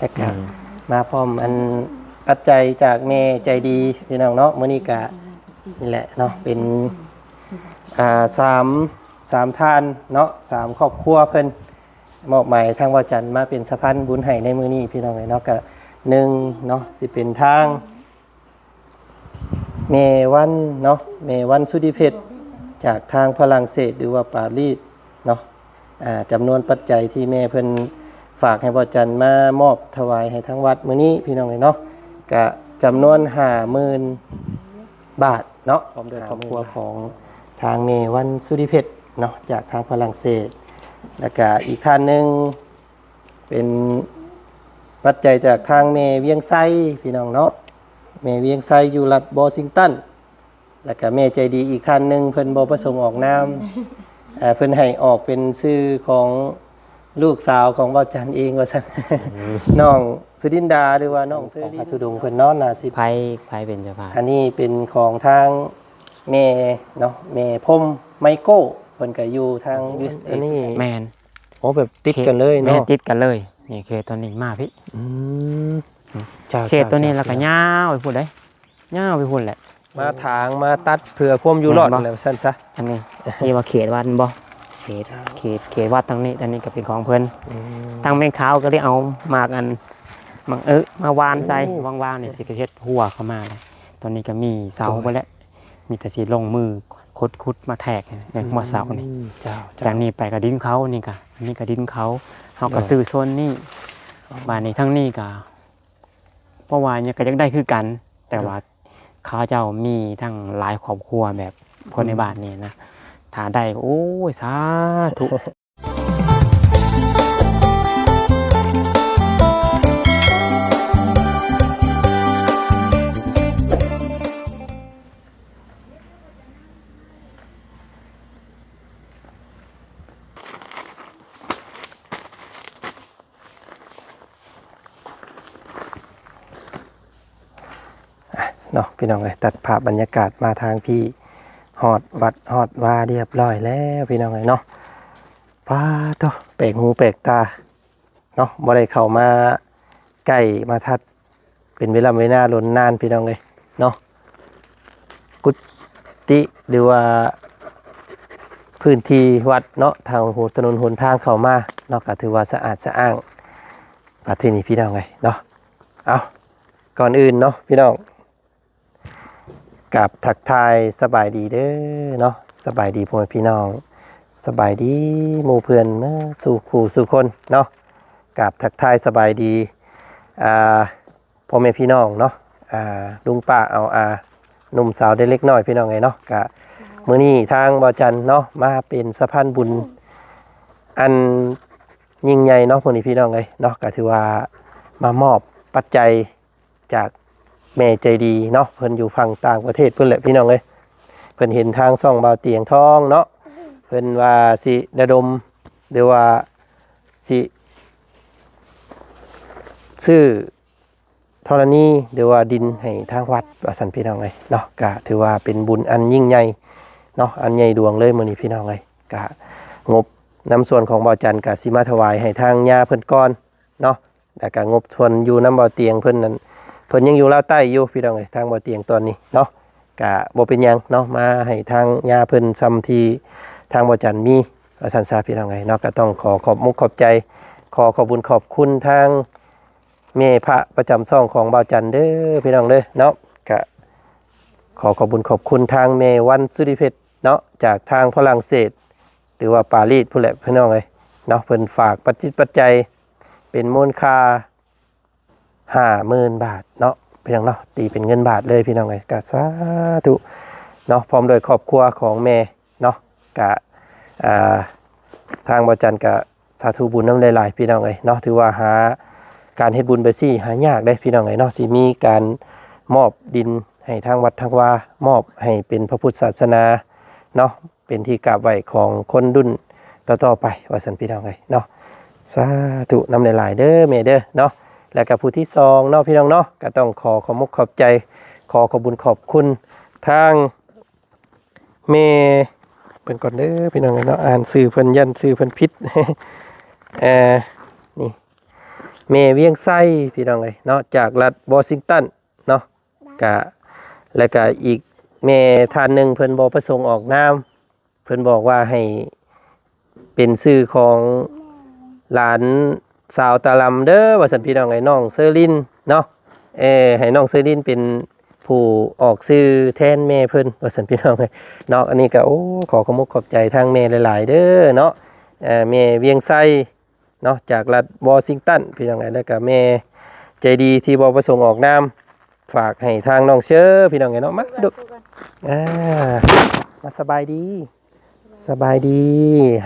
แต่ก็มาพร้อมอันปัจจัยจากแม่ใจดีพี่น้องเนาะมื้อนี้ก็นี่แหละเนาะเป็นสามท่านเนาะ3ครอบครัวเพิ่นมอบหมายทางว่าจันทร์มาเป็นสะพานบุญให้ในมื้อนี้พี่น้องเนาะก็1เนาะสิเป็นทางเมวันเนาะเมวันสุธิเพชรจากทางฝรั่งเศสหรือว่าปารีสเนาะจำนวนปัจจัยที่แม่เพิ่นฝากให้พ่อจันมามอบถวายให้ทั้งวัดมื้อนี้พี่น้องเนาะก็จำนวน 50,000 บาทเนาะพร้อมด้วยครอบครัวของทางเมวันสุธิเพชรเนาะจากทางฝรั่งเศสแล้วก็อีกท่านหนึ่งเป็นปัจจัยจากทางเมเวียงไซพี่น้องเนาะเมเวียงไซอยู่รัฐวอชิงตันแล้วก็เมใจดีอีกท่านหนึ่งเพิ่นบ่ประสงค์ออกนามเพิ่นให้ออกเป็นชื่อของลูกสาวของบ่าวจันเองว่าซั่น น้องสุดินดาหรือว่าน้องเสรีธุดงค์เพิ่นเนาะน่าสิไผเป็นเจ้าภาพอันนี้เป็นของทางเมเนาะเมพรมไมโก้เพิ่นก็อยู่ทางยูสอันนี้แมนโอ้แบบติดกันเลยเนาะแม่นติดกันเลยนี่เขตตัวนี้มาพี่เขตตัวนี้แล้วก็ยาวไปพุ่นเลยยาวไปพุ่นแหละมาถางมาตัดเผื่อความอยู่รอดแล้วซั่นซะอันนี้ที่ว่าเขตวัดบ่เขตวัดทางนี้อันนี้ก็เป็นของเพิ่นทางแม่ขาวก็ได้เอามากอันมาวานใส่วางๆนี่สิเฮ็ดหัวเข้ามาเลยตอนนี้ก็มีเสาไปแล้วมีแต่สิลงมือขุดมาแทกเนี่ยหัวเสานี่จากนี้ไปก็ดินเขานี่ก็อันนี้ก็ดินเขาเฮาก็ซื้อโซนนี้บ้านนี้ทั้งนี้ก็เพราะว่าเนี่ยก็ยังได้คือกันแต่ว่าเขาเจ้ามีทั้งหลายครอบครัวแบบคนในบ้านนี่นะถ้าได้โอ้ยสาธุเนาะพี่น้องเอ้ยตัดภาพบรรยากาศมาทางพี่ฮอดวัดฮอดวาเรียบร้อยแล้วพี่น้องเอ้ยเนาะป้าตัวแปลกหูแปลกตาเนาะบ่ได้เข้ามาใกล้มาทัดเป็นเวลาล้นนานพี่น้องเอ้ยเนาะกุฏิหรือว่าพื้นที่วัดเนาะทางถนนหนทางเข้ามาเนาะก็ถือว่าสะอาดสะอ้างประเทศนี้พี่น้องเอ้ยเนาะเอาก่อนอื่นเนาะพี่น้องกับทักทายสบายดีเด้อเนาะสบายดีพ่อแม่พี่น้องสบายดีหมู่เพื่อนเมื่อสู่คู่สู่คนเนาะกับทักทายสบายดีพ่อแม่พี่น้องเนาะลุงป้าเอาหนุ่มสาวเล็กน้อยพี่น้องไงเนาะกะมื้อนี้ทางบ่าวจันเนาะมาเป็นสะพานบุญอันยิ่งใหญ่เนาะพ่อแม่พี่น้องเลยเนาะก็ถือว่ามามอบปัจจัยจากแม่ใจดีเนาะเพิ่นอยู่ฝั่งต่างประเทศเพิ่นแหละพี่น้องเลยเพิ่นเห็นทางซ่องบ่าวเตียงทองเนาะเพิ่นว่าสิระดมหรือว่าสิซื้อธรณีหรือว่าดินให้ทางวัดว่าซั่นพี่น้องเลยเนาะก็ถือว่าเป็นบุญอันยิ่งใหญ่เนาะอันใหญ่ดวงเลยมื้อนี้พี่น้องเลยก็งบนำส่วนของบ่าวจันก็สิมาถวายให้ทางย่าเพิ่นก่อนเนาะแล้วก็งบส่วนอยู่นำบ่าวเตียงเพิ่นนั้นเพิ่นยังอยู่ลาวใต้อยู่พี่น้องเอ้ยทางบ่อเตียงตอนนี้เนาะก็บ่เป็นหยังเนาะมาให้ทางย่าเพิ่นซ้ำที่ทางบ่อจันมีสันซาพี่น้องเอ้ยเนาะก็ต้องขอบมุกขอบใจขอบบุญขอบคุณทางแม่พระประจำช่องของบ่อจันเด้อพี่น้องเด้อเนาะก็ขอบบุญขอบคุณทางแม่วันสุริเพชรเนาะจากทางฝรั่งเศสหรือว่าปารีสพุ่นแหละพี่น้องเอ้ยเนาะเพิ่นฝากปัจจัยเป็นมูลค่า50,000 บาทเนาะพี่น้องเนาะตีเป็นเงินบาทเลยพี่น้องเลยกะสาธุเนาะพร้อมโดยครอบครัวของแม่เนาะกะทางบ่าวจันกะสาธุบุญน้ำหลายๆพี่น้องเลยเนาะถือว่าหาการเฮ็ดบุญไปซี่หายากได้พี่น้องเลยเนาะสิมีการมอบดินให้ทางวัดทางวามอบให้เป็นพระพุทธศาสนาเนาะเป็นที่กราบไหว้ของคนรุ่นต่อๆไปว่าซั่นพี่น้องเลยเนาะสาธุน้ำหลายๆเด้อแม่เด้อเนาะแล้วกับผู้ที่สองเนาะพี่น้องเนาะก็ต้องขอมุกขอบใจขอบบุญขอบคุณทางเมเป็นก่อนเด้อพี่น้องเนาะอ่านสื่อเพิ่นยันสื่อเพิ่นพิษนี่ เมเวียงไส้พี่น้องเลยเนาะจากรัฐวอชิงตันเนาะกะแล้วก็อีกเมท่านหนึ่งเพิ่นบ่ประสงค์ออกนามเพิ่นบอกว่าให้เป็นชื่อของหลานสาวตาลำเด้อว่าซั่นพี่น้องไอ้น้องเซอรินเนาะให้น้องเซอรินเป็นผู้ออกชื่อแทนแม่เพิ่นว่าซั่นพี่น้องเอ้ยเนาะอันนี้ก็โอ้ขอขอบคุณขอบใจทางแม่หลายๆเด้อเนาะแม่เวียงไส้เนาะจากรัฐวอชิงตันพี่น้องไอ้แล้วก็แม่ใจดีที่บ่ประสงค์ออกนามฝากให้ทางน้องเชอพี่น้องไอ้เนาะมาดุมาสบายดี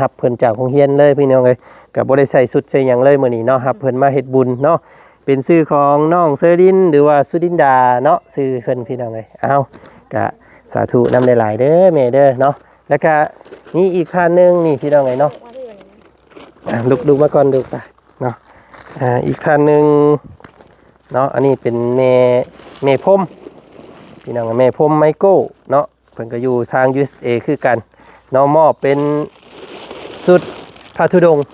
รับเพิ่นจากโรงเรียนเลยพี่น้องเอ้ยก็บ่ได้ใส่ชุดใส่หยังเลยมื้อนี้เนาะรับเพิ่นมาเฮ็ดบุญเนาะเป็นชื่อของน้องเซอรินหรือว่าสุดินดาเนาะชื่อเพิ่นพี่น้องเอ้ยเอาก็สาธุนำหลายๆเด้อแม่เด้อเนาะแล้วก็นี่อีกท่านนึงนี่พี่น้องเอ้ยเนาะลุกมาก่อนดูป่ะเนาะอีกท่านนึงเนาะอันนี้เป็นแม่พรมพี่น้องแม่พรมไมโก้เนาะเพิ่นก็อยู่ทาง USA คือกันเนาะมอบเป็นสุดพระธุดงค์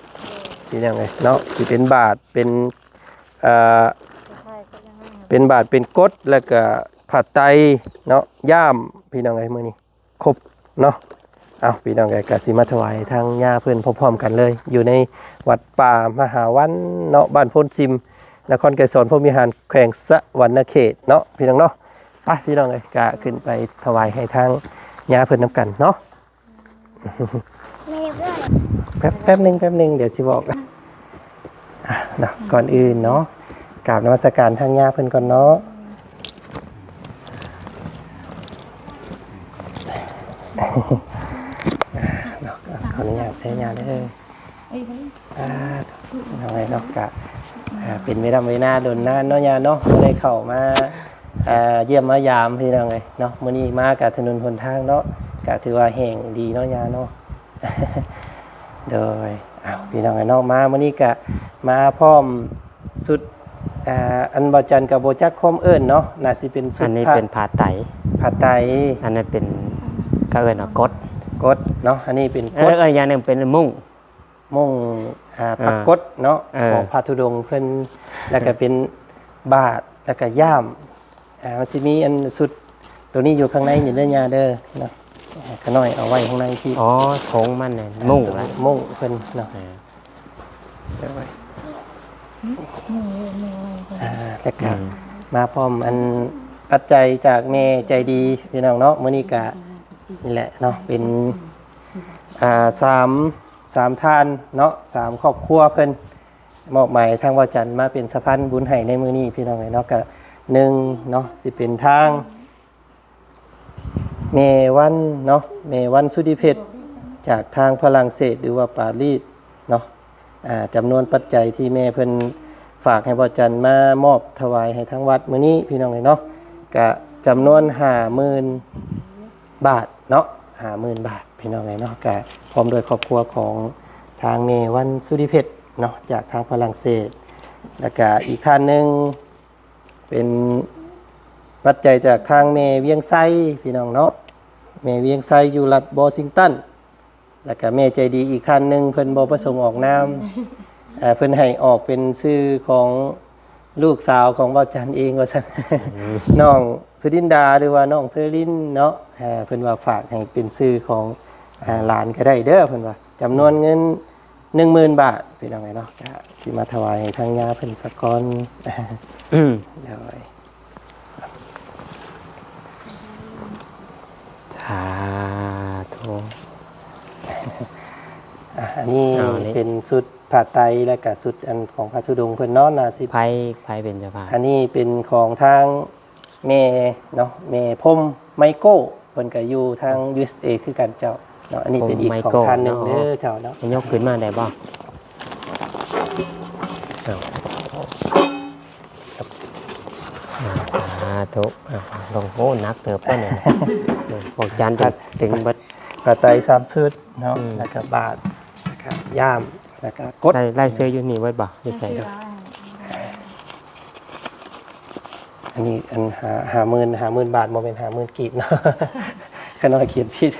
พี่น้องเอ้ยเนาะสิเป็นบาทเป็นเป็นบาทเป็นกฎแล้วก็ผัดไตเนาะย่ามพี่น้องไอ้มื้อนี้ครบเนาะเอาพี่น้องไอ้กสิมาถวายทางย่าเพิ่นพร้อมๆกันเลยอยู่ในวัดป่ามหาวันเนาะบ้านโพนซิมนครไกรสอนพรหมวิหารแขวงสะหวรรณเขตเนาะพี่น้องเนาะไปพี่น้องไอ้กะขึ้นไปถวายให้ทางย่าเพิ่นนํกันเนาะแป๊บนึงเดี๋ยวสิบอกเนาะก่อนอื่นเนาะกราบนมัสการทางย่าเพิ่นก่อนเนาะเนาะขออนุญาตให้ย่าเด้อเอาไว้เนาะกะเป็นเวลาโดนนานเนาะย่าเนาะบ่ได้เข้ามาเยี่ยมมายามพี่น้องเอ้ยเนาะมื้อนี้มากับถนนหนทางเนาะก็ถือว่าแห้งดีเนาะย่าเนาะโดยพี่น้องไอ้น้องมามื้อนี้ก็มาพร้อมสุดอันบ่จันกับบ่จักความเอิ้นเนาะน่าสิเป็นสุดอันนี้เป็นผาไตอันนั้นเป็นก็เอิ้นว่ากดเนาะอันนี้เป็นกดอย่างนึงเป็นมุ่งปักกดเนาะของพระธุดงค์เพิ่นแล้วก็เป็นบาทแล้วก็ย่ามมันสิมีอันสุดตัวนี้อยู่ข้างในนี่เด้อย่าเด้อเนาะก็น้อยเอาไว้ข้างในที่ทงมันน่ะมุ่งละมุ่งเพิ่นเนาะเอาไว้แล้วก็มาพร้อมอันปัจจัยจากแม่ใจดีพี่น้องเนาะมื้อนี้ก็นี่แหละเนาะเป็น3ท่านเนาะ3ครอบครัวเพิ่นมอบหมายทางว่าจันทร์มาเป็นสะพานบุญให้ในมื้อนี้พี่น้องเนาะก็1เนาะสิเป็นทางเมวันเนาะเมวันสุธิเพชรจากทางฝรั่งเศสหรือว่าปารีสเนาะจำนวนปัจจัยที่แม่เพิ่นฝากให้บ่จันมามอบถวายให้ทั้งวัดมื้อนี้พี่น้องเนาะก็จำนวน 50,000 บาทเนาะ 50,000 บาทพี่น้องเนาะก็พร้อมโดยครอบครัวของทางเมวันสุธิเพชรเนาะจากทางฝรั่งเศสแล้วก็อีกท่านนึงเป็นปัจจัยจากทางเมเวียงไส้พี่น้องเนาะเมเวียงไส้อยู่รัฐวอชิงตันแล้วก็แม่ใจดีอีกท่านหนึ่งเพิ่นบ่ประสงค์ออกนามเพิ่นให้ออกเป็นชื่อของลูกสาวของบ่าวจันเองว่าซั่น น้องสุดินดาหรือว่าน้องเซอรินเนาะเพิ่นว่าฝากให้เป็นชื่อของหลานก็ได้เด้อเพิ่นว่าจำนวนเงิน 10,000 บาทพี่น้องเนาะก็สิมาถวายให้ทางญาเพิ่นสักก่อนเดี๋ยวสาธุ อันนี้เป็นสุดผ้าไตรและก็สุดอันของพระธุดงค์เพิ่นเนาะน่าสิไผเป็นเจ้าภาพอันนี้เป็นของทางแม่เนาะแม่พรมไมโก้เพิ่นก็อยู่ทาง USA คือกันเจ้าเนาะอันนี้เป็นอีกของท่านนึงเด้อเจ้าเนาะยกขึ้นมาได้บ่สาธุลงโอ้นักเติบโตเนี่ยบอกจันถึงเบิดผ้าไตร3ชุดเนาะแล้วก็บาทแล้วก็ย่ามแล้วก็กดไล่เสื้ออยู่นี่ไว้บ่อยู่ใส่อันนี้อัน50,000 บาทบ่เป็น50,000 กีบเนาะข้าน้อยเขียนผิด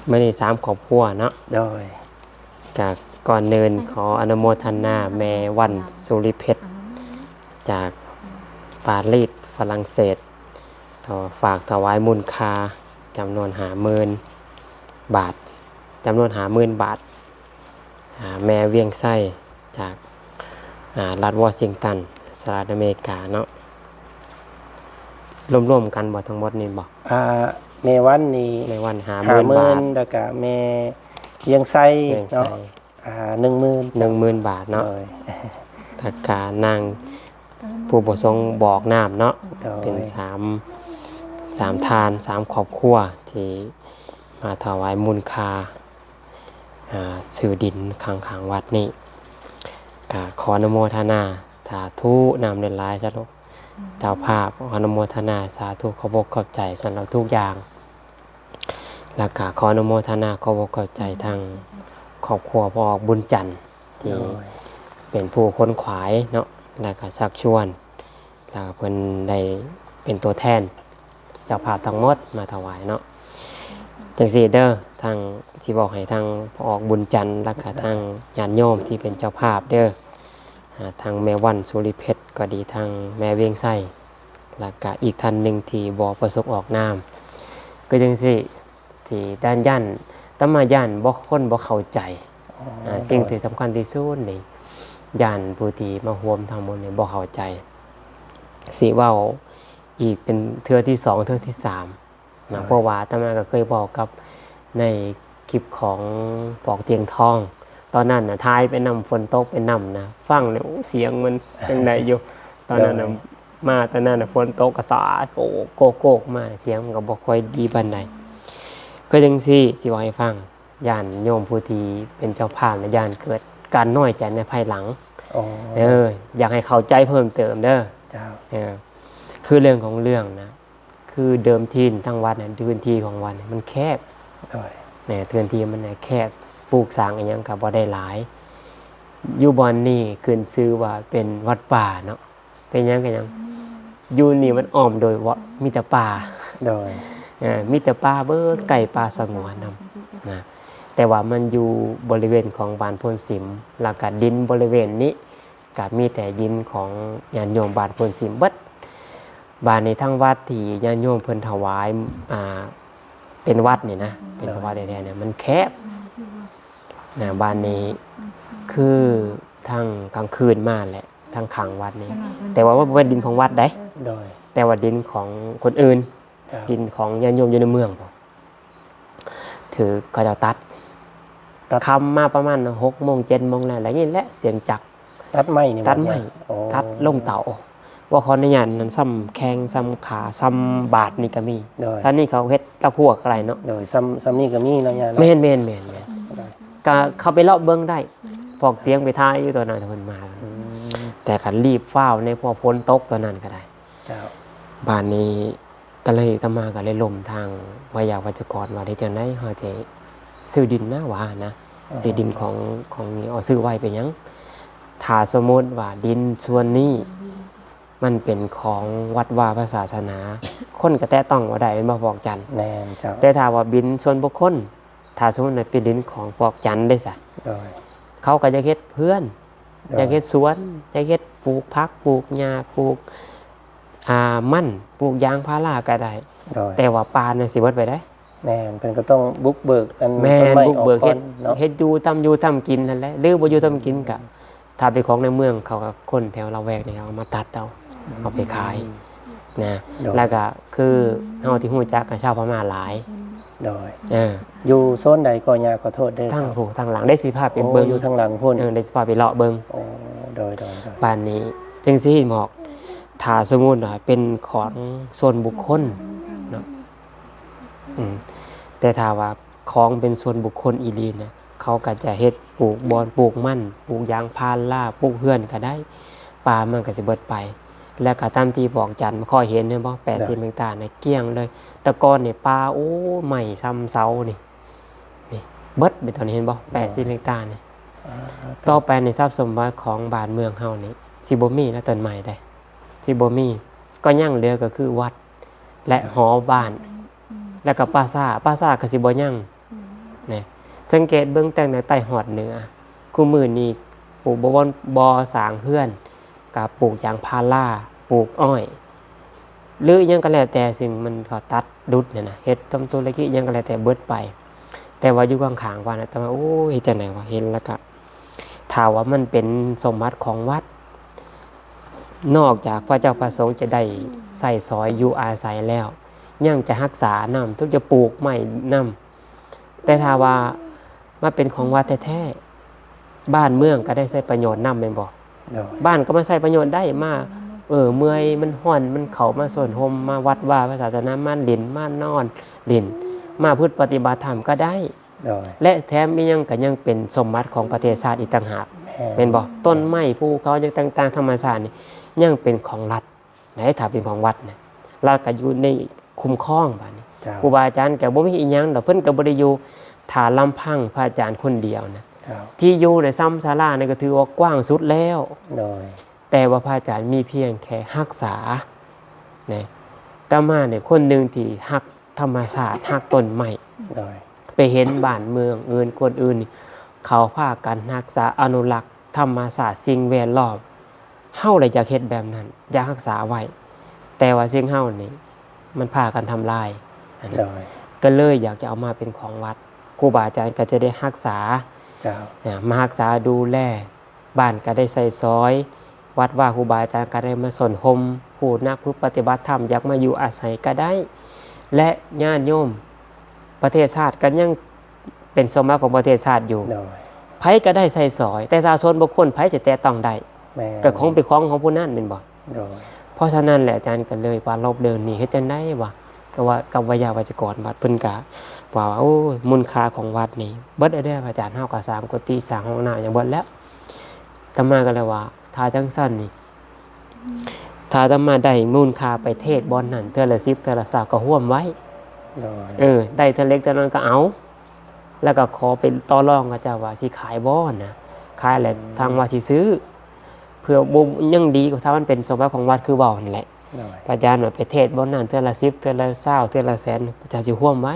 มื้อนี้3ครอบครัวเนาะ โดย จากก่อนเนินขออนุโมทนาแม่วันสุริเพชรจากปารีสฝรั่งเศสฝากถวายมูลค่าจำนวน50,000 บาทจำนวน50,000 บาทแม่เวียงไส้จากรัฐวอชิงตันสหรัฐอเมริกาเนาะร่วมๆกันบ่ทั้งหมดนี่บ่ แม่วันนี่ แม่วัน50,000 บาท แล้วก็แม่เลี้ยงไส้ เวียง เนาะ ไส้ 10,000 10,000 บาทเนาะ โดย ถ้าการนางผู้ประสงค์บอกน้ำเนาะ โดย เป็นสามทาน3ครอบครัวที่มาถวายมูลค่าสื่อดินข้างวัดนี่ก็ขออนุโมทนาสาธุนำเดินหลายสรุปเจ้าภาพขออนุโมทนาสาธุขอบอกขอบใจสำหรับทุกอย่างแล้วก็ขออนุโมทนาขอบอกขอบใจทางครอบครัวพ่อบุญจันทร์ที่ โดย เป็นผู้ค้นขวายเนาะแล้วก็ชักชวนแล้วก็เพิ่นได้เป็นตัวแทนเจ้าภาพทั้งหมดมาถวายเนาะจังซี่เด้อทางที่บอกให้ทางพอบุญจันทร์แล้วก็ทางญาติโยมที่เป็นเจ้าภาพเด้อทางแม่วันสุริเพชรก็ดีทางแม่เวียงไส้แล้วก็อีกท่านหนึ่งที่บ่ประสบออกนามก็จังซี่ที่ด้านย่านตมาย่านบ่คนบ่เข้าใจสิ่งที่สำคัญที่สุดนี่ย่านผู้ที่มาร่วมทั้งหมดนี่บ่เข้าใจสิเว้าอีกเป็นเทื่อที่2เทื่อที่3นะเพราะว่าอาตมาก็เคยบอกกับในคลิปของปอกเตียงทอง ตอนนั้นน่ะทายไปนำฝนตกไปนำนะฟังแล้วเสียงมันจังไดอยู่ตอนนั้นน่ะมาตอนนั้นน่ะฝนตกก็สาโกกมาเสียงมันก็บ่ค่อยดีปานใดก็จังซี่สิว่าให้ฟังย่านโยมผู้ที่เป็นเจ้าภาพและย่านเกิดการน้อยใจในภายหลังอยากให้เข้าใจเพิ่มเติมเด้อเจ้าคือเรื่องของเรื่องนะคือเดิมทีทั้งวัดเนี่ยพื้นที่ของวัดมันแคบเนี่ยพื้นที่มันแคบปลูกสร้างอย่างกับบ่ได้หลายอยู่บอนนี่ขึ้นชื่อว่าเป็นวัดป่าเนาะเป็นยังกันยังอยู่นี่มันอ้อมโดยว่ามีแต่ป่าโดยมีแต่ป่าเบิดไก่ป่าสงวนนำนะแต่ว่ามันอยู่บริเวณของบ้านโพนสิมแล้วก็ดินบริเวณนี้ก็มีแต่ดินของญาติโยมบ้านโพนสิมเบิดบ้านในทั้งวัดที่ญาติโยมเพิ่นถวายเป็นวัดนี่นะเป็นวัดแท้ๆเนี่ยมันแคบนะบ้านนี้คือทางกลางคืนมาแหละทางขังวัดนี่แต่ว่าเป็นดินของวัดได้แต่ว่าดินของคนอื่นดินของญาติโยมอยู่ในเมืองถือก็จะตัดคำมาประมาณ6 โมง 7 โมงแล้วอะไรอย่างนี้แหละเสียงจักรตัดไม้ตัดลงเต่าว่าขออนุญาตนั้นซ้ำแข้งซ้ำขาซ้ำบาทนี่ก็มีท่านนี่เขาเฮ็ดตะพวกอะไรเนาะโดยซ้ำนี่ก็มีนะยาแม่นก็เขาไปเลาะเบิ่งได้พอกเตียงไปท้ายอยู่ตัวนั้นเพิ่นมาแต่ขันรีบฟ้าวในพอพ้นตกตัวนั้นก็ได้บ้านนี้ก็เลยทำมาก็เลยล่มทางวิทยาวัจกรว่าได้จังได๋เฮาจะซื้อดินนะว่านะซื้อดินของนี่เอาซื้อไว้เป็นหยังถ้าสมมุติว่าดินส่วนนี้มันเป็นของวัดวาพระศาสนาคนก็แตะต้องบ่ได้เป็นบ่ปอกจันทร์แน่นเจ้าแต่ถ้าว่าบินส่วนบุคคลถ้าสมมุติว่าเป็นดินของปอกจันทร์ได้ซะเขาก็จะเฮ็ดเพื่อนจะเฮ็ดสวนจะเฮ็ดปลูกผักปลูกหญ้าปลูกมันปลูกยางพาราก็ได้แต่ว่าป่าเนี่ยสิเบิดไปได้แม่นเพิ่นก็ต้องบุกเบิกอันแม่นบุกเบิกเฮ็ดอยู่ทำกินนั่นแหละหรือบ่อยู่ทำกินก็ถ้าเป็นของในเมืองเขาก็คนแถวละแวกนี่เอามาตัดเอาไปขายนะแล้วก็คือเฮาที่ฮู้จักกับชาวพม่าหลายอยู่โซนใดก็ยาขอโทษเด้อทางหลังได้สิพาไปเบิ่งอยู่ทางหลังพุ่นได้สิพาไปเลาะเบิ่งโดยบ้านนี้จังซี่หมอกถ้าสมมุติว่าเป็นของส่วนบุคคลเนาะแต่ถ้าว่าของเป็นส่วนบุคคลอีหลีนะเขาก็จะเฮ็ดปลูกบอนปลูกมันปลูกยางพาราปลูกเฮือนก็ได้ป่ามันก็สิเบิดไปแล้วก็ตามที่บอกจันค่อยเห็นเห็นบ่80 เฮกตาร์ในเกลี้ยงเลยแต่ก่อนนี่ป่าโอ้ใหม่ซ้ำเสานี่เบิดไปตอนนี้เห็นบ่80 เฮกตาร์นี่ต่อไปในทรัพย์สมบัติของบ้านเมืองเฮานี่สิบ่มีแล้วต้นไม้ได้สิบ่มีก็ยังเหลือก็คือวัดและหอบ้านแล้วก็ปราสาทก็สิบ่ยัง สังเกตเบื้องแต่งในใต้หอดเหนือคู่มือนี้ปลูกบ่สร้างเฮือนกับปลูกยางพาราปลูกอ้อยหรือยังก็แล้วแต่สิ่งมันเขาตัดดุดเนี่ยนะเฮ็ดต้มตุรกิยังก็แล้วแต่เบิดไปแต่ว่าอยู่ข้างๆว่านะแต่ว่าโอ้ยจังไหนวะเห็นแล้วก็ถ้าว่ามันเป็นสมบัติของวัดนอกจากพระเจ้าประสงค์จะได้ใส่ซอยอยู่อาศัยแล้วยังจะรักษานำทุกจะปลูกไม้นำแต่ถ้าว่ามาเป็นของวัดแท้ๆบ้านเมืองก็ได้ใช้ประโยชน์นำแม่นบ่บ้านก็มาใช้ประโยชน์ได้มาเมื่อยมันฮ้อนมันเข้ามาสวนโฮมมาวัดว่าพระศาสนามาเล่นมานอนเล่นมาพึ่งปฏิบัติธรรมก็ได้และแถมมียังก็ยังเป็นสมบัติของประเทศชาติอีกต่างหากเป็นบ่ต้นไม้ภูเขายังต่างๆธรรมชาตินี่ยังเป็นของรัฐไหนถ้าเป็นของวัดเนี่ยรัฐก็อยู่ในคุ้มครองบัดนี้ครูบาอาจารย์ก็บ่มีอีหยังดอกเพิ่นก็บ่ได้อยู่ฐานลำพังพระอาจารย์คนเดียวนะที่อยู่ในซ้ำศาลานี่ก็ถือว่ากว้างสุดแล้วแต่ว่าพระอาจารย์มีเพียงแค่รักษาเนี่ยแต่มาเนี่ยคนหนึ่งที่ฮักธรรมชาติฮักต้นไม้ไปเห็นบ้านเมืองอื่นคนอื่นเขาพากันรักษาอนุรักษ์ธรรมชาติสิ่งแวดล้อมเฮาเลยอยากเฮ็ดแบบนั้นอยากรักษาไว้แต่ว่าสิ่งเฮานี่มันพากันทำลายก็เลยอยากจะเอามาเป็นของวัดครูบาอาจารย์ก็จะได้รักษามารักษาดูแลบ้านก็ได้ใส่ซอยวัดว่าครูบาอาจารย์ก็ได้มาสนโฮมผู้นักผู้ปฏิบัติธรรมอยากมาอยู่อาศัยก็ได้และญาติโยมประเทศชาติก็ยังเป็นสมบัติของประเทศชาติอยู่ไผก็ได้ใส่ซอยแต่ถ้าส่วนบุคคลไผจะแตะต้องได้ก็ของเป็นของผู้นั้นแม่นบ่เพราะฉะนั้นแหละอาจารย์ก็เลยว่าเราเดินนี่เฮ็ดจังได๋วะก็ว่ากับวิทยาวัจกรวัดเพิ่นก็ว่าโอ้ยมูลค่าของวัดนี่เบิดได้อาจารย์เฮาก็สร้างกุฏิสร้างห้องน้ำอย่างเบิดแล้วอาตมาก็เลยว่าถ้าจังซั่นนี่ถ้าอาตมาได้มูลค่าไปเทศบ่อนนั้นเทื่อละ10เทื่อละ20ก็ร่วมไว้ได้เท่าเล็กเท่านั้นก็เอาแล้วก็ขอเป็นต่อรองกับเจ้าว่าสิขายบ่นะขายแล้วทางวัดสิซื้อเพื่อบ่ยังดีกว่าถ้ามันเป็นสมบัติของวัดคือเว้านั่นแหละพระอาจารย์ว่าไปเทศบ่อนนั้นเทื่อละ10เทื่อละ20เทื่อละแสนพระอาจารย์สิร่วมไว้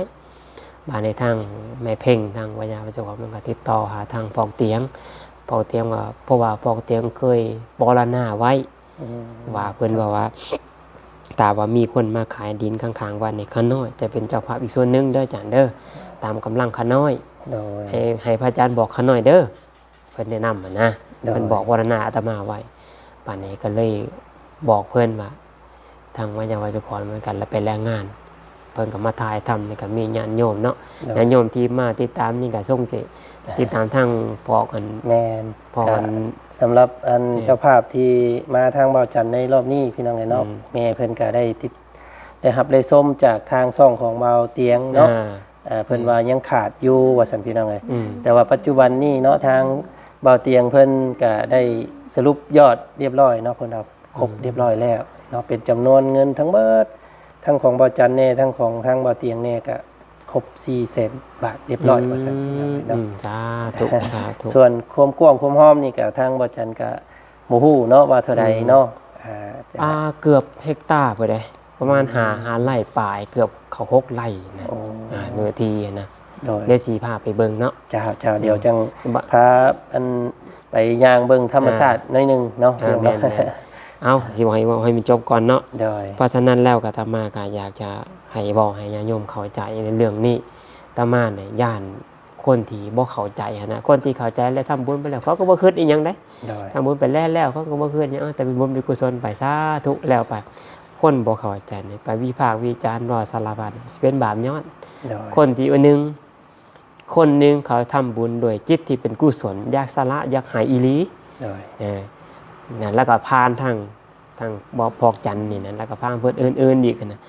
มาในทางแม่เพ่งทางวิทยาวัจกรมันก็ติดต่อหาทางปอกเตียงว่าเพราะว่าปอกเตียงเคยบรณาไว้ว่าเพิ่นว่าตาว่ามีคนมาขายดินข้างๆวัดนี่ข้าน้อยจะเป็นเจ้าภาพอีกส่วนนึงเด้ออาจารย์เด้อตามกำลังข้าน้อยให้พระอาจารย์บอกข้าน้อยเด้อเพิ่นแนะนำนะเพิ่นบอกบรณาอาตมาไว้ป่านนี้ก็เลยบอกเพิ่นว่าทางวิทยาวัจกรเหมือนกันแล้วไปแรงงานเพิ่นก็มาถ่ายทำนี่ก็มีญาติโยมเนาะญาติโยมที่มาติดตามนี่ก็ส่งสิติดตามทางพอกันแม่นพอกันสำหรับอันเจ้าภาพที่มาทางเบาจันในรอบนี้พี่น้องเนาะแม่เพิ่นก็ได้รับได้ส้มจากทางช่องของเบาเตียงเนาะเพิ่นว่ายังขาดอยู่ว่าซั่นพี่น้องเอ้ยแต่ว่าปัจจุบันนี้เนาะทางเบาเตียงเพิ่นก็ได้สรุปยอดเรียบร้อยเนาะเพิ่นเอาครบเรียบร้อยแล้วเนาะเป็นจำนวนเงินทั้งเบิดทั้งของเบาจันแน่ทั้งของทางเบาเตียงแน่ก็ครบ400,000 บาทเรียบร้อยว่าซั่นเนาะสาธุสาธุส่วนความกว้างความหอมนี่ก็ทางเบาจันก็บ่ฮู้เนาะว่าเท่าใดเนาะเกือบเฮกตาร์ไปได้ประมาณ5ไร่ปลายเกือบเข้า6ไร่นะเนื้อที่นะเดี๋ยวสิพาไปเบิ่งเนาะเจ้าเดี๋ยวจังพาอันไปย่างเบิ่งธรรมชาติหน่อยนึงเนาะเอาสิบอกให้มันจบก่อนเนาะเพราะฉะนั้นแล้วก็อาตมาก็อยากจะให้บอกให้ญาติโยมเข้าใจในเรื่องนี้อาตมาเนี่ยย่านคนที่บ่เข้าใจนะคนที่เข้าใจแล้วทำบุญไปแล้วเขาก็บ่คิดอีหยังได้ทำบุญไปแล้วเขาก็บ่คิดหยังแต่เป็นบุญเป็นกุศลไปสาธุแล้วไปคนบ่เข้าใจเนี่ยไปวิพากษ์วิจารณ์ว่าสารพัดสิเป็นบาปย้อนคนที่คนหนึงเขาทำบุญโดยจิตที่เป็นกุศลอยากสละอยากหายอีหลีนั่นแล้วก็พานทางบ่พอกจันนี่นั่นแล้วก็พานเพิ่นอื่นๆอีกนะ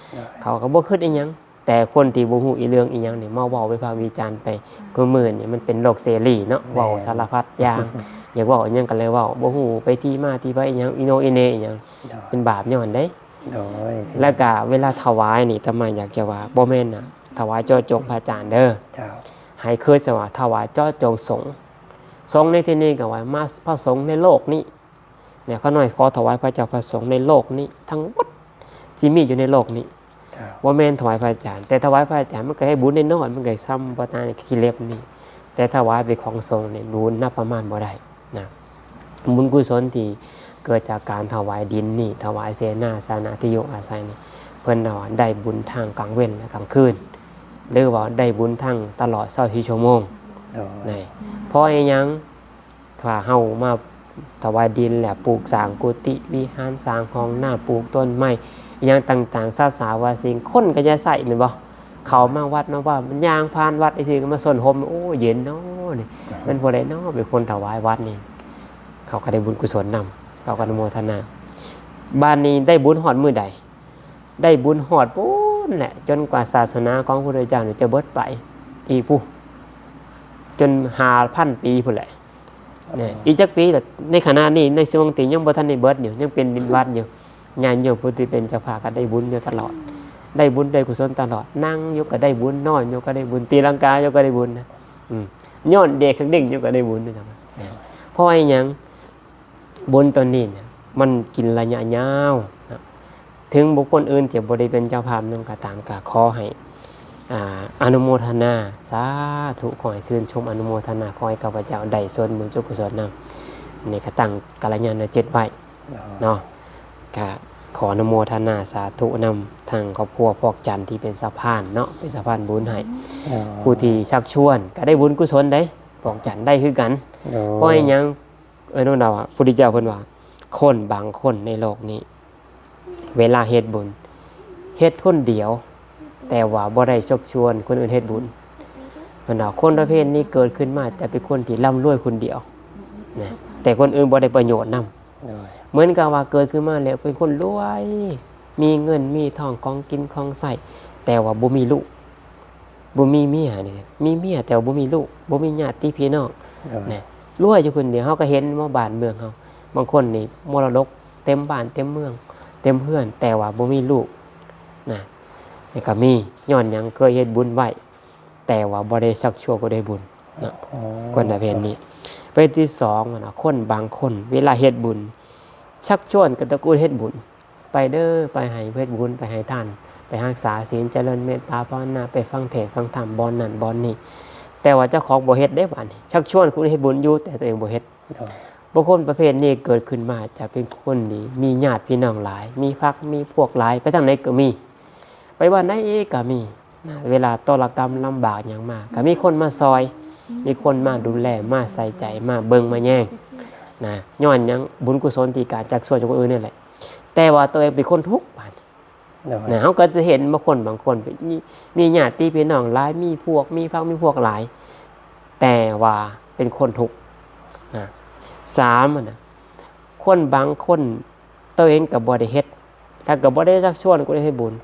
เขาก็บ่คิดอีหยังแต่คนที่บ่ฮู้อีเรื่องอีหยังนี่มาเว้าวิพากษ์วิจารณ์ไปคือมื้อนี่มันเป็นโลกเสรีเนาะเว้าสารพัดอย่างอยากเว้าอีหยังก็เลยเว้าบ่ฮู้ไปที่มาที่ไปอีหยังอีโนอีเนอีหยังเป็นบาปย้อนเด้แล้วก็เวลาถวายนี่ทำไมอยากจะว่าบ่แม่นน่ะถวายเจาะจงพระอาจารย์เด้อให้เคยสว่าถวายเจาะจงสงฆ์ในที่นี้ก็ว่ามาพระสงฆ์ในโลกนี้เนี่ยเขาหน่อยขอถวายพระเจ้าพระสงฆ์ในโลกนี้ทั้งหมดที่มีอยู่ในโลกนี้ว่าแม่นถวายพระอาจารย์แต่ถวายพระอาจารย์มันก็ให้บุญในน้อยมันก็ซ้ำบ่ตายขี้เล็บนี่ แต่ถวายเป็นของสงฆ์เนี่ยบุญนับประมาณบ่ได้นะบุญกุศลที่เกิดจากการถวายดินนี่ถวายเสนาสนะที่อยู่อาศัยนี่เพิ่นว่าได้บุญทางกลางเว้นและกลางคืนหรือว่าได้บุญทางตลอด24ชั่วโมงนี่เพราะอีหยังถ้าเฮามาถวายดินแหละปลูกสร้างกุฏิวิหารสร้างห้องน้าปลูกต้นไม้อีหยังต่างๆศาสนาว่าสิ่งคนก็จะใส่แม่นบ่เขามาวัดเนาะว่ามันยางผ่านวัดไอ้สิก็มาสนห่มโอ้เย็นเนาะนี่มันบ่ได้เนาะเป็นคนถวายวัดนี่เขาก็ได้บุญกุศลนำเขาก็อนุโมทนาบ้านนี้ได้บุญฮอดมื้อใดได้บุญฮอดปุ้นแหละจนกว่าศาสนาของพระพุทธเจ้าจะเบิดไปอีกผู้จน5,000 ปีพุ่นแหละเนี่ยอีกจักปีแต่ในขณะนี้ในช่วงที่ยังบ่ทันได้เบิดอยู่ยังเป็นดินวัดอยู่ญาติโยมผู้ที่เป็นเจ้าภาพก็ได้บุญอยู่ตลอดได้บุญได้กุศลตลอดนั่งอยู่ก็ได้บุญนอนอยู่ก็ได้บุญตีลังกาอยู่ก็ได้บุญนะย้อนเด็กดิ่งอยู่ก็ได้บุญนะครับเพราะไอ้หยังบุญตัวนี้เนี่ยมันกินระยะยาวนะถึงบุคคลอื่นจะบ่ได้เป็นเจ้าภาพนำก็ตามก็ขอให้อนุโมทนาสาธุขอให้ชื่นชมอนุโมทนาขอให้ข้าพเจ้าได้ส่วนบุญกุศลนำนี่ก็ตั้งกัลยาณจิตไว้เนาะก็ขออนุโมทนาสาธุนำทางครอบครัวพอกจันทร์ที่เป็นสะพานเนาะเป็นสะพานบุญให้ผู้ที่ชักชวนก็ได้บุญกุศลได้พอกจันทร์ได้คือกันเพราะอย่างน้องดาวพุทธเจ้าเพิ่นว่าคนบางคนในโลกนี้เวลาเฮ็ดบุญเฮ็ดคนเดียวแต่ว่าบ่ได้ชักชวนคนอื่นเฮ็ดบุญเพิ่นว่าคนประเภทนี้เกิดขึ้นมาจะเป็นคนที่ร่ำรวยคนเดียวนะแต่คนอื่นบ่ได้ประโยชน์นำเหมือนกับว่าเกิดขึ้นมาแล้วเป็นคนรวยมีเงินมีทองของกินของใส่แต่ว่าบ่มีลูกบ่มีเมียนี่มีเมียแต่ว่าบ่มีลูกบ่มีญาติพี่น้องนะรวยอยู่คนเดียวเฮาก็เห็นว่าบ้านเมืองเฮาบางคนนี่มรดกเต็มบ้านเต็มเมืองเต็มเพื่อนแต่ว่าบ่มีลูกนะนี่ก็มีย้อนหยังเคยเฮ็ดบุญไว้แต่ว่าบ่ได้ชักชวนก็ได้บุญนะคนประเภทนี้ประเภทที่2นะคนบางคนเวลาเฮ็ดบุญชักชวนกันตะกูลเฮ็ดบุญไปเด้อไปให้เฮ็ดบุญไปให้ท่านไปรักษาศีลเจริญเมตตาภาวนาไปฟังเทศน์ฟังธรรมบ่อนนั่นบ่อนนี่แต่ว่าเจ้าของบ่เฮ็ดได้บัดนี้ชักชวนคุณเฮ็ดบุญอยู่แต่ตัวเองบ่เฮ็ดบุคคลประเภทนี้เกิดขึ้นมาจะเป็นคนที่มีญาติพี่น้องหลายมีพรรคมีพวกหลายไปทางไหนก็มีไปว่าไหนก็มีเวลาตรกรรมลำบากหยังมาก็มีคนมาซอยมีคนมาดูแลมาใส่ใจมาเบิ่งมาแย่งนะย้อนยังบุญกุศลที่การจักส่วนจากคนอื่นนี่แหละแต่ว่าตัวเองเป็นคนทุกข์บาดนะเขาก็จะเห็นบางคนมีญาติพี่น้องหลายมีพวกมีพรรคมีพวกหลายแต่ว่าเป็นคนทุกข์นะ3นะคนบางคนตัวเองก็บ่ได้เฮ็ดถ้าก็บ่ได้จักชวนก็ได้ให้บุญ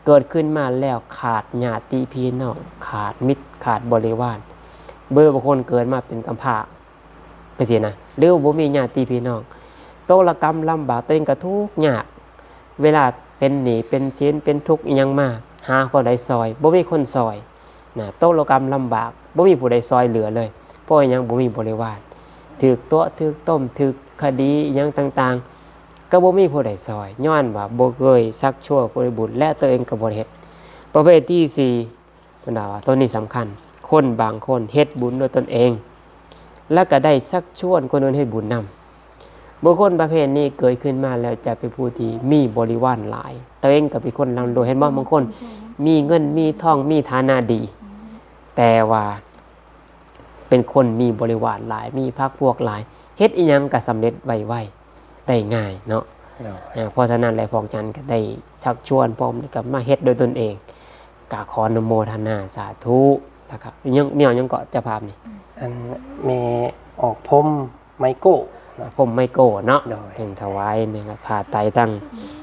เกิดขึ้นมาแล้วขาดญาติพี่น้องขาดมิตรขาดบริวารเบื่อบางคนเกิดมาเป็นกำพร้าไปสินะหรือบ่มีญาติพี่น้องโตละกรรมลำบากตัวเองก็ทุกข์ยากเวลาเป็นหนี้เป็นชิ้นเป็นทุกข์อีหยังมาหาคนใดซอยบ่มีคนซอยนะโตละกรรมลำบากบ่มีผู้ใดซอยเหลือเลยเพราะหยังบ่มีบริวารถูกตัวถูกต้มถูกคดีอีหยังต่างๆก็บ่มีผู้ใดซอยย้อนว่าบ่เคยชักชวนคนบุญและตัวเองก็บ่เฮ็ดประเภทที่4ตัวว่าตัวนี้สำคัญคนบางคนเฮ็ดบุญด้วยตนเองแล้วก็ได้ชักชวนคนอื่นให้บุญนำบุคคลประเภทนี้เกิดขึ้นมาแล้วจะเป็นผู้ที่มีบริวารหลายตัวเองก็เป็นคนร่ำรวยเห็นบ่บางคนมีเงินมีทองมีฐานะดีแต่ว่าเป็นคนมีบริวารหลายมีพรรคพวกหลายเฮ็ดอีหยังก็สำเร็จไวๆได้ง่ายเนาะเพราะฉะนั้นหลายพอกจันก็ได้ชักชวนพร้อมกับมาเฮ็ดโดยตนเองก็ขออนุโมทนาสาธุนะครับยังเกาะเจ้าภาพนี่อันมีออกพรมไมโก้ผมไม่โกเนาะถึงถวายนี่ก็ผ่าไตตั้ง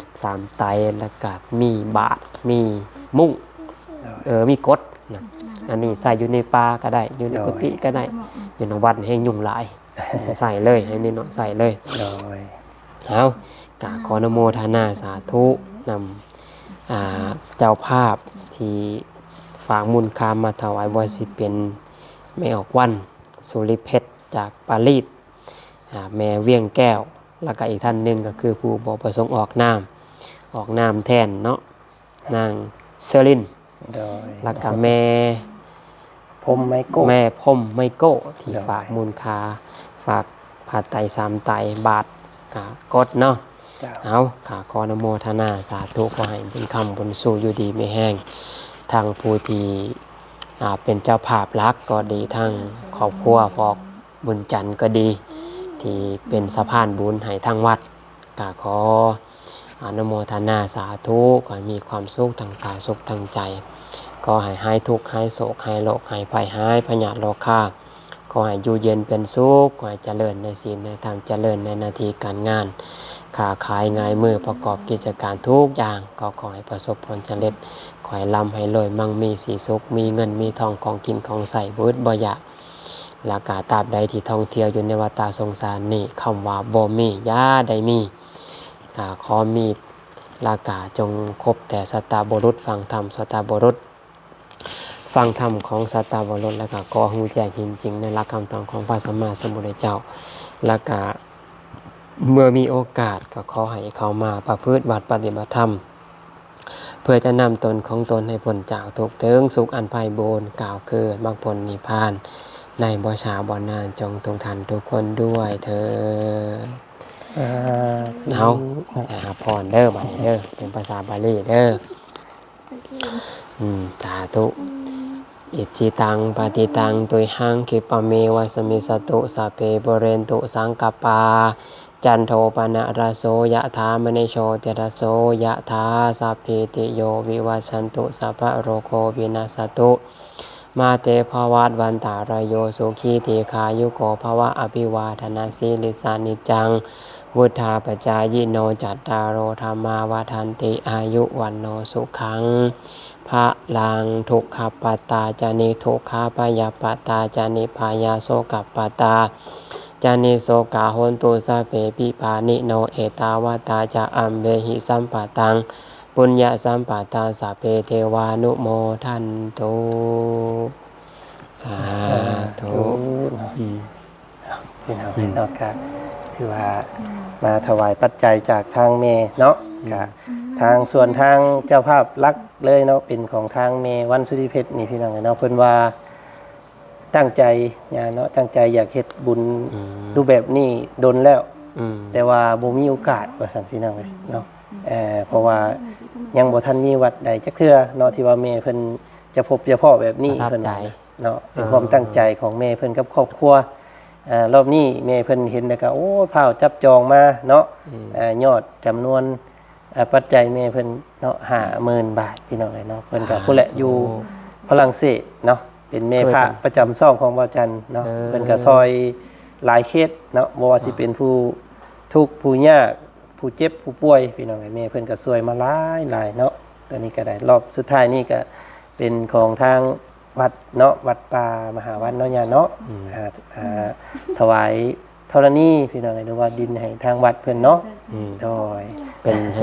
3ไตแล้วก็มีบาทมีมุ้งมีกดนะอันนี้ใส่อยู่ในป่าก็ได้อยู่ในกุฏิก็ได้อยู่ในวัดให้ยุ่งหลายใส่เลยให้นี่เนาะใส่เลยเอากราบขออนุโมทนาสาธุนำเจ้าภาพที่ฝากมูลค่ามาถวายบ่สิเป็นแม่ออกวันสุริเพชรจากปารีสแม่เวียงแก้วแล้วก็อีกท่านหนึ่งก็คือผู้บ่ประสงค์ออกนามแทนเนาะนางเซรินแล้วก็แม่ พรมไมโก้ แม่พรมไมโก้ที่ เดี๋ยว ฝากมูลค่าฝากผ้าไตร3ไตรบาทกดเนาะ เจ้า เอาขออนุโมทนาสาธุขอให้บุญคำบุญสู้อยู่ดีไม่แห้งทางผู้ที่เป็นเจ้าภาพรักก็ดีทั้งครอบครัวพอกบุญจันทร์ก็ดี ที่เป็นสะพานบุญให้ทางวัดก็ขออนุโมทนาสาธุขอให้มีความสุขทางกายสุขทางใจก็ให้หายทุกข์หายโศกหายโรคหายภัยหายพยาธิโรคาขอให้อยู่เย็นเป็นสุขขอให้เจริญในศีลในธรรมเจริญในหน้าที่การงานค้าขายง่ายมือประกอบกิจการทุกอย่างก็ขอให้ประสบผลสำเร็จขอให้ร่ำให้รวยมั่งมีสีสุขมีเงินมีทองของกินของใส่เบิดบ่อยากลากาตราบใดที่ท่องเที่ยวอยู่ในวัฏสงสารนี่คำว่าบ่มีย่าใดมีขอมีลากาจงคบแต่สัตตบุรุษฟังธรรมสัตตบุรุษฟังธรรมของสัตตบุรุษแล้วก็ขอหูแจ้งจริงในหลักคำสอนของพระสัมมาสัมพุทธเจ้าแล้วก็เมื่อมีโอกาสก็ขอให้เขามาประพฤติบัติปฏิบัติธรรมเพื่อจะนำตนของตนให้พ้นจากทุกข์ถึงสุขอันไพบูรย์กล่าวคือมรรคผลนิพพานในบ่ช้าบ่นานจงทุกท่านทุกคนด้วยเถิดเอาพรเด้อบัดนี้เด้อเป็นภาษาบาลีเด้อสาธุอิจิตังปฏิตังตุยหังคิปะเมวะสมิสตุสัพเพปุเรนตุสังกปาจันโทปนะระโสยะถามณิโชติระโสยะถาสัพพิติโยวิวัชชันตุสัพพะโรโควินัสสตุมาเตภวัตวันตารายโยสุขีทีขายุโกภวะอภิวาทนาสีลิสานิจังวุธาปจายโนจัตตารโอธรรมาวาทันติอายุวันโนสุขังพระลังทุกขปตาจานิทุกขาปยปตาจานิพายาโสกัปปตาจานิโสกาโหนตุสะเปปิปานิโนเอตาวตาจะอัมเบหิสัมปะตังปุญญาสัมปะตังสัพเพเทวานุโมทันตุสาธุพี่น้องเนาะก็ถือว่ามาถวายปัจจัยจากทางเมเนาะก็ทางส่วนทางเจ้าภาพรักเลยเนาะเป็นของทางเมวันสุริเพชรนี่พี่น้องเนาะเพิ่นว่าตั้งใจเนาะตั้งใจอยากเฮ็ดบุญรูปแบบนี้ดนแล้วแต่ว่าบ่มีโอกาสว่าซั่นพี่น้องเนาะเพราะว่ายังบ่ทันมีวัดใดจักเทื่อเนาะที่ว่าแม่เพิ่นจะพบจะพ้อแบบนี้เพิ่นเนาะเป็นความตั้งใจของแม่เพิ่นกับครอบครัวรอบนี้แม่เพิ่นเห็นแล้วก็โอ้พาวจับจองมาเนาะยอดจำนวนปัจจัยแม่เพิ่นเนาะ50,000 บาทพี่น้องเนาะเพิ่นก็ผู้แหละอยู่ฝรั่งเศสเนาะเป็นแม่พระประจำซ่องของบ่าวจันทร์เนาะเพิ่นก็ซอยหลายเคสเนาะบ่ว่าสิเป็นผู้ทุกข์ผู้ยากผู้เจ็บผู้ป่วยพี่น้องแม่เพิ่นก็ช่วยมาหลายเนาะตอนนี้ก็ได้รอบสุดท้ายนี่ก็เป็นของทางวัดเนาะวัดป่ามหาวันเนาะญาเนาะถวายธรณีพี่น้องหรือว่าดินให้ทางวัดเพิ่นเนาะโดย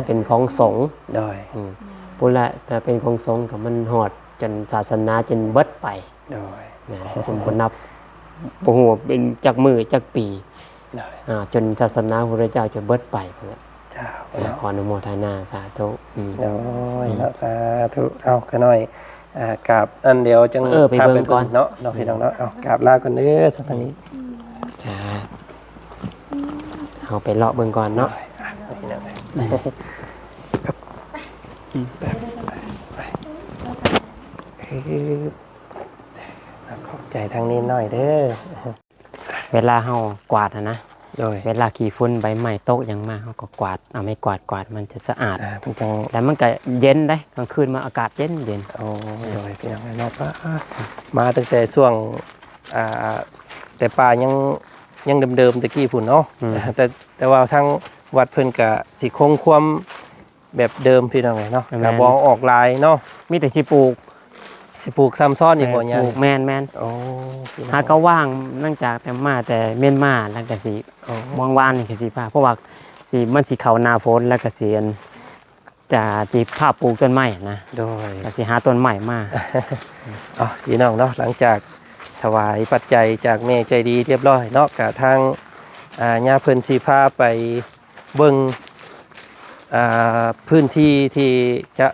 เป็นของสงฆ์โดยผู้ละเป็นของสงฆ์ก็มันฮอดจนศาสนาจนเบิดไปโดยจนคนนับบ่ฮู้เป็นจักมื้อจักปีจนศาสนาพระเจ้าจะเบิดไปเพิ่นเจ้าขออนุโมทนาสาธุโดยเนาะสาธุเอาก็หน่อยกราบอันเดียวจังไปเบิ่งก่อนเนาะเนาะพี่น้องเนาะเอากราบลาก่อนเด้อสักทางนี้จ้าเอาไปเลาะเบิ่งก่อนเนาะขอบใจทางนี้หน่อยเด้อเวลาเฮากวาดนะโดยเวลาขี้ฝุ่นใบไม้ตกอย่างมากเฮาก็กวาดเอาไม่กวาดมันจะสะอาดจังแล้วมันก็เย็นได้กลางคืนมาอากาศเย็นโอ้โดยพี่น้องเนาะมาตั้งแต่ช่วงแต่ป่ายังเดิมๆตะกี้พุ่นเนาะแต่ว่าทางวัดเพิ่นก็สิคงความแบบเดิมพี่น้องเนาะกระบองออกลายเนาะมีแต่สิปลูกซ้ำซ้อนอีกบ่เนี่ยปลูกแม่นโอ้หาก็ว่างนั่งจากแต่เมียนมาแล้วก็สิว่างๆนี่ก็สิพาเพราะว่าสิมันสิเข้าหน้าฝนแล้วก็สิจะสิพาปลูกต้นไม้นะโดยก็สิหาต้นไม้มาพี่น้องเนาะหลังจากถวายปัจจัยจากแม่ใจดีเรียบร้อยเนาะกับทางญาเพิ่นสิพาไปเบิ่งพื้นที่ที่จะ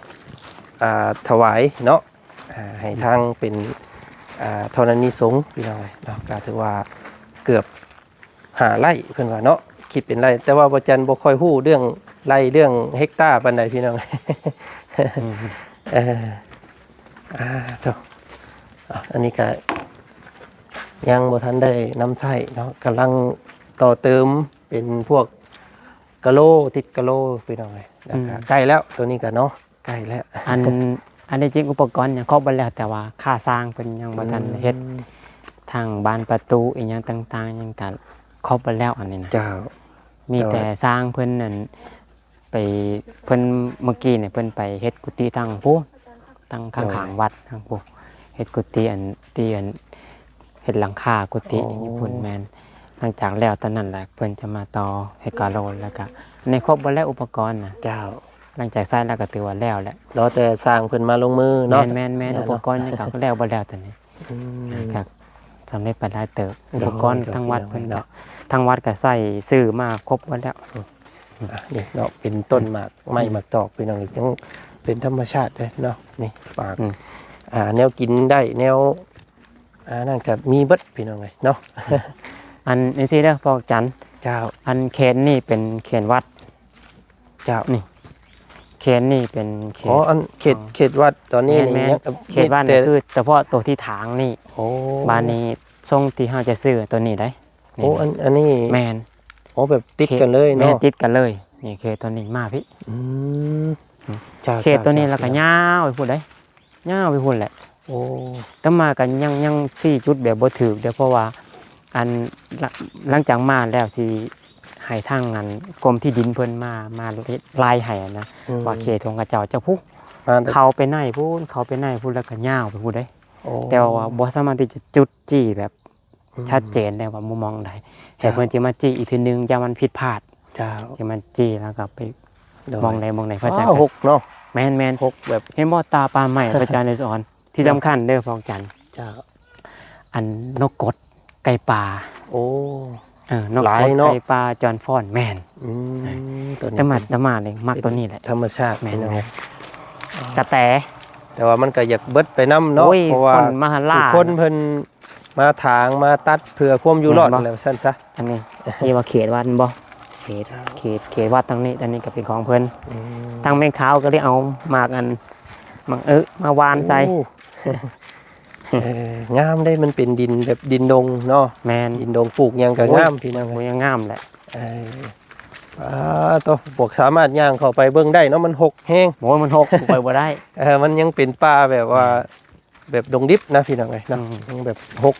ถวายเนาะให้ทางเป็น ธรณีสงฆ์พี่น้องเอ้ยเนาะก็ถือว่าเกือบ5 ไร่เพิ่นว่าเนาะคิดเป็นไร่แต่ว่าบ่จันบ่ค่อยฮู้เรื่องไร่เรื่องเฮกตาร์ปานใดพี่น้อง เออโตอันนี้ก็ยังบ่ทันได้นำใช้เนาะกำลังต่อเติมเป็นพวกกะโหลติดกะโหลพี่น้องเอ้ยแล้วก็ใกล้แล้วตัวนี้ก็เนาะใกล้แล้ว อันนี้จริงอุปกรณ์ยังครบหมดแล้วแต่ว่าค่าสร้างเพิ่นยังบ่ทันเฮ็ดทางบานประตูอีหยังต่างๆยังก็ครบหมดแล้วอันนี้นะ เจ้า มีแต่สร้างเพิ่นนั่นไปเพิ่นเมื่อกี้เนี่ยเพิ่นไปเฮ็ดกุฏิทางผู้ทางข้างๆวัดทางผู้เฮ็ดกุฏิอันเฮ็ดหลังคากุฏิญี่ปุ่นแม่นหลังจากแล้วตอนนั้นแหละเพิ่นจะมาต่อเฮ็ดกาโลนแล้วก็ในครบหมดแล้วอุปกรณ์น่ะ เจ้า หลังจากใช้แล้วก็ถือว่าแล้วแหละ รอแต่สร้างเพิ่นมาลงมือเนาะ แม่นอุปกรณ์นี่ก็แล้วบ่แล้วตอนนี้ อืม ครับทำได้ไปได้เติบอุปกรณ์ เดี๋ยว ทางวัดเพิ่น เดี๋ ก็ ยว ทางวัดก็ใส่ซื้อมาครบหมดแล้ว นี่เนาะเป็นต้นหมากไม้หมากตอกพี่น้องยังเป็นธรรมชาติเลยเนาะนี่ปากแนวกินได้แนวนั่นก็มีเบิดพี่น้องเลยเนาะ อันนี้สิเด้อพอกจันทร์ เจ้า อันเคนนี่เป็นเคนวัด เจ้า นี่ เคนนี่เป็นเข อ๋อ ต อันเขตวัดตอนนี้ แม่น ยัง เขตวัดนี่คือเฉพาะตัวที่ถางนี่ โอ้ บ้านนี้ทรงที่เฮาจะซื้อตัวนี้ได้ โอ้อันนี้ แมน โอ้แบบติดกันเลย แม่ เนาะ นติดกันเลยนี่เขตตัวนี้มาพี่ อืมจ้า เขตตัวนี้แล้วก็ยาวไปพุ่นได้ยาวไปพุ่นแหละ โอ้ แต่มากันยัง4จุดแบบบ่ถูกเดี๋ยวเพราะว่าอันหลังจากมาแล้วสิให้ทางงานกรมที่ดินเพิ่นมาลายให้นะว่าเขตของกระเจ้าเจ้าพุ มา เขาไปไหนพูดเขาไปไหนพูดแล้วก็ย่าวไปพูดได้ โอ้ แต่ว่าบ่สามารถที่จะจุดจี้แบบชัดเจนได้ว่ามุมมองใดแต่เพิ่นจะมาจี้อีกทีนึงอย่ามันผิดพลาด เจ้า จะมันจี้แล้วก็ไปมองใดพระอาจารย์ หกเนาะ แม่น หกแบบ เห็นบ่ตาปลาใหม่พระอาจารย์เลยสอนที่สำคัญเด้อพระอาจารย์ เจ้า อันนกกดไก่ป่า โอ้ นก หลาก ย ด เนาะ ไก่ป่าจอนฟ้อนแม่น ตัวนี้ ตะมาเลยมักตัวนี้แหละ ธรรมชาติ แม่น เนาะ กระแต แต่ว่ามันก็อยากเบิดไปน้ำเนาะ โอ้ย เพราะว่า คนมหาลา คนเพิ่นมาถางมาตัดเพื่อความอยู่รอด แม่นบ่ แล้วซั่นซะ อันนี้ที่ว่าเขตวัดบ่เขตวัดทางนี้อันนี้ก็เป็นของเพิ่นทางแม่ขาวก็เลยเอาหมากมาวานใส่ โอ้ งามได้มันเป็นดินแบบดินดงเนาะ แมน ดินดงปลูกหยังก็งามพี่น้อง มันยังงามแหละ ตัวพวกสามารถย่างเข้าไปเบิ่งได้เนาะมันหกแห้ง โอ้ยมันหกไปบ่ได้ มันยังเป็นป่าแบบว่าแบบดงดิบนะพี่น้องเอ้ยเนาะ อืม ยังแบบหก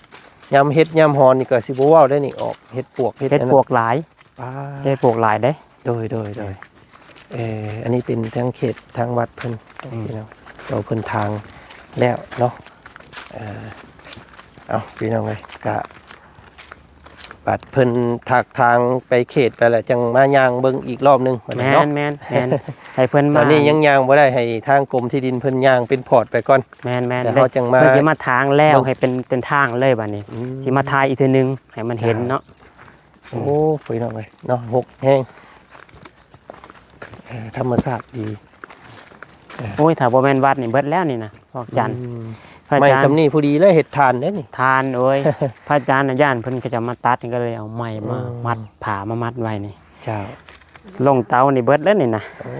ยามเฮ็ดยามหอนนี่ก็สิบ่เว้าได้นี่ออกเฮ็ดปวก เฮ็ดปวกหลาย ป่า เฮ็ดปวกหลายเด้ โดยอันนี้เป็นทางเขตทางวัดเพิ่น อืม พี่น้องเราเพิ่นทางแล้วเนาะเอาพี่น้องเลยกะบัดเพิ่นถักทางไปเขตไปแล้วจังมาย่างเบิ่งอีกรอบหนึง แม เนาะ นให้เพิ่น ต มา อนนี้ยังย่างบ่ได้ให้ทางกรมที่ดินเพิ่นย่างเป็นพอร์ตไปก่อน แมน แต่เขาจังมา เพิ่นสิมาทางแล้ว เบิ่ง ให้เป็นทางเลยบัดนี้สิมาทายอีกทีนึงให้มันเห็นเนาะ โอ้พี่น้องเลยเนาะหกแห้งธรรมชาติดี โอ้ยถ้าบ่แม่นวัดนี่เบิดแล้วนี่นะพอกจันทร์ อืม พระอา ไม่ จารย์ สำนีผู้ดีเลยเห็ดทานเด้นี่ ทานเอ้ย พระอาจารย์น่ะย่านเพิ่นก็จะมาตัดก็เลยเอาไม้มา อืม มัดผ่ามามัดไว้นี่ เจ้า ลงเตานี่เบิดแล้วนี่นะ โอ้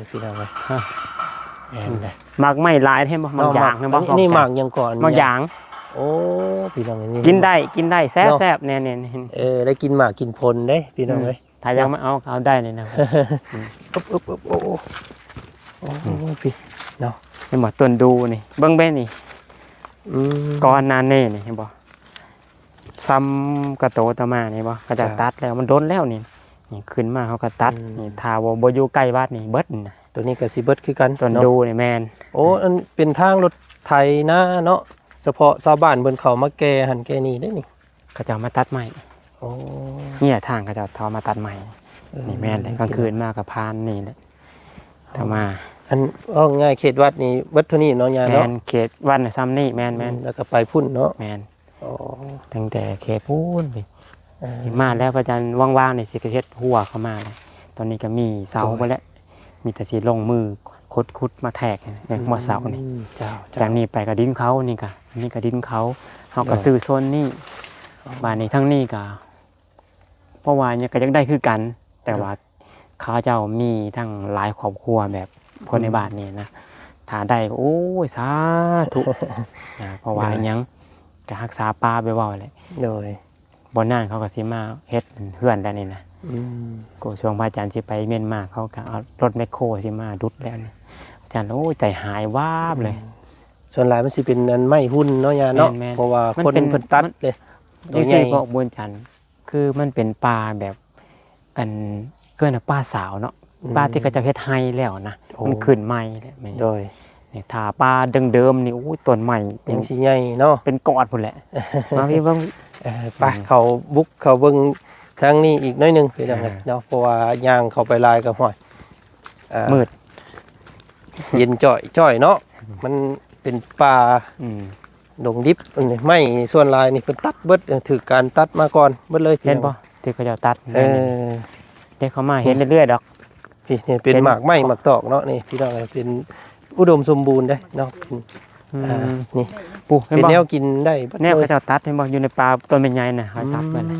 ยพี่น้องเลยแม่นเลย หมักไม่หลายเห็นบ่หมักยางเห็นบ่ อันนี่หมากยังก่อน หมักยาง โอ้พี่น้องนี่ กินได้แซ่บๆเนี่ย ได้กินหมากกินผลเด้พี่น้องเลย ถ้ายังไม่เอาได้เลยนะ อุ๊บโอ้พี่เนาะ เห็นบ่ต้นดูนี่เบิ่งเบ้นี่ อืม ก้อนนานเน่นี่เห็นบ่ซ้ำกระโตตะมานี่บ่ก็จะตัดแล้วมันโดนแล้วนี่ขึ้นมาเขาก็ตัดนี่ถ้าบ่อยู่ใกล้วัดนี่เบิดนี่นะ ตัวนี้ก็สิเบิดคือกัน ต้น เนาะ ดูนี่แม่น โอ้อันเป็นทางรถไถนะเนาะเฉพาะชาวบ้านเพิ่นเข้ามาแก่หันแก่นี่ได้นี่ เขาจะมาตัดใหม่ โอ้ เนี่ยทางเขาจะทอมาตัดใหม่นี่แม่นเลยกลางคืนมากับพานนี่แหละถ้ามา อันเอาง่ายเขตวัดนี่เบิดเท่านี้เนาะยา แม่ เนาะ นเขตวัดน่ะซ้ำนี่แม่น แล้วก็ไปพุ่นเนาะ แม่น อ๋อ ตั้งแต่เขตพูนไป เออ มาแล้วพระอาจารย์ว่างๆในสิกเฮ็ดหัวเข้ามาเลยตอนนี้ก็มีเสาไปแล้วมีแต่สีลงมือโค ขุดมาแทกเนี่ยหัวเสานี่ เจ้า จากนี้ไปก็ดินเขานี่ก็อันนี้ก็ดินเขาเขาก็ซื้อโซนนี่บ้านนี้ทั้งนี้ก็เพราะว่าเนี่ยก็ยังได้คือกัน แต่ว่าเขาเจ้ามีทั้งหลายครอบครัวแบบคนในบ้านนี่นะถ้าได้ก็โอ้ยสาธุเพราะว่าอันยังจะรักษาป่าไปว่าเลย โดย บนนั่นเขาก็สิมาเฮ็ดเพื่อนแล้วนี่นะ กูช่วงพระอาจารย์สิไปเมียนมาเขาก็เอารถแมคโครสิมาดุดแล้วนี่อาจารย์โอ้ใจหายวาบเลย ส่วนหลายมันสิเป็นอันไม้หุ้นเนาะยาเนาะ แม่นๆ เพราะว่า มัน คน เป็น เพิ่นตัดเลยตั นี่ วให สิ ญ่ พวกบุญจันทร์คือมันเป็นป่าแบบอันเกินป่าสาวเนาะป่าที่เขาจะเฮ็ดให้แล้วนะมันขึ้นใหม่แล้วแม่ โดย นี่ถ้าป่าเดิมๆนี่อู้ต้นใหม่เป็ ยั น งสิใหญ่เนาะ เป็นกอดพุ่นแหละ มาพี่เบิ่ง ไปเขาบุกเขาเบิ่งทางนี้อีกหน้อยหนึงพี่น้องเนาะเพราะว่าย่างเข้าไปลายก็ห้อยา มืด เย็นจ่อยเนาะมันเป็นป่า อืม ดงดิบอันนี้ไม้ส่วนลายนี่เพิ่นตัดเบิดถือการตัดมาก่อนเบิดเลยพี่ เห็น น้ บ่ อง ที่เขาจะตัด เออ เด็กเขามาเห็นเรื่อยๆดอก พี่นี่เป็น เห็น หมากไม้หมากตอกเนาะนี่พี่น้องเป็นอุดมสมบูรณ์เด้เนาะ นี่ ปูเห็น เป็น บ่ แนวกินได้เบิด แนว เล เขา ย จะตัดเห็นบ่อยู่ในป่าต้นเป็นใหญ่น่ะเขาตัดไปเลย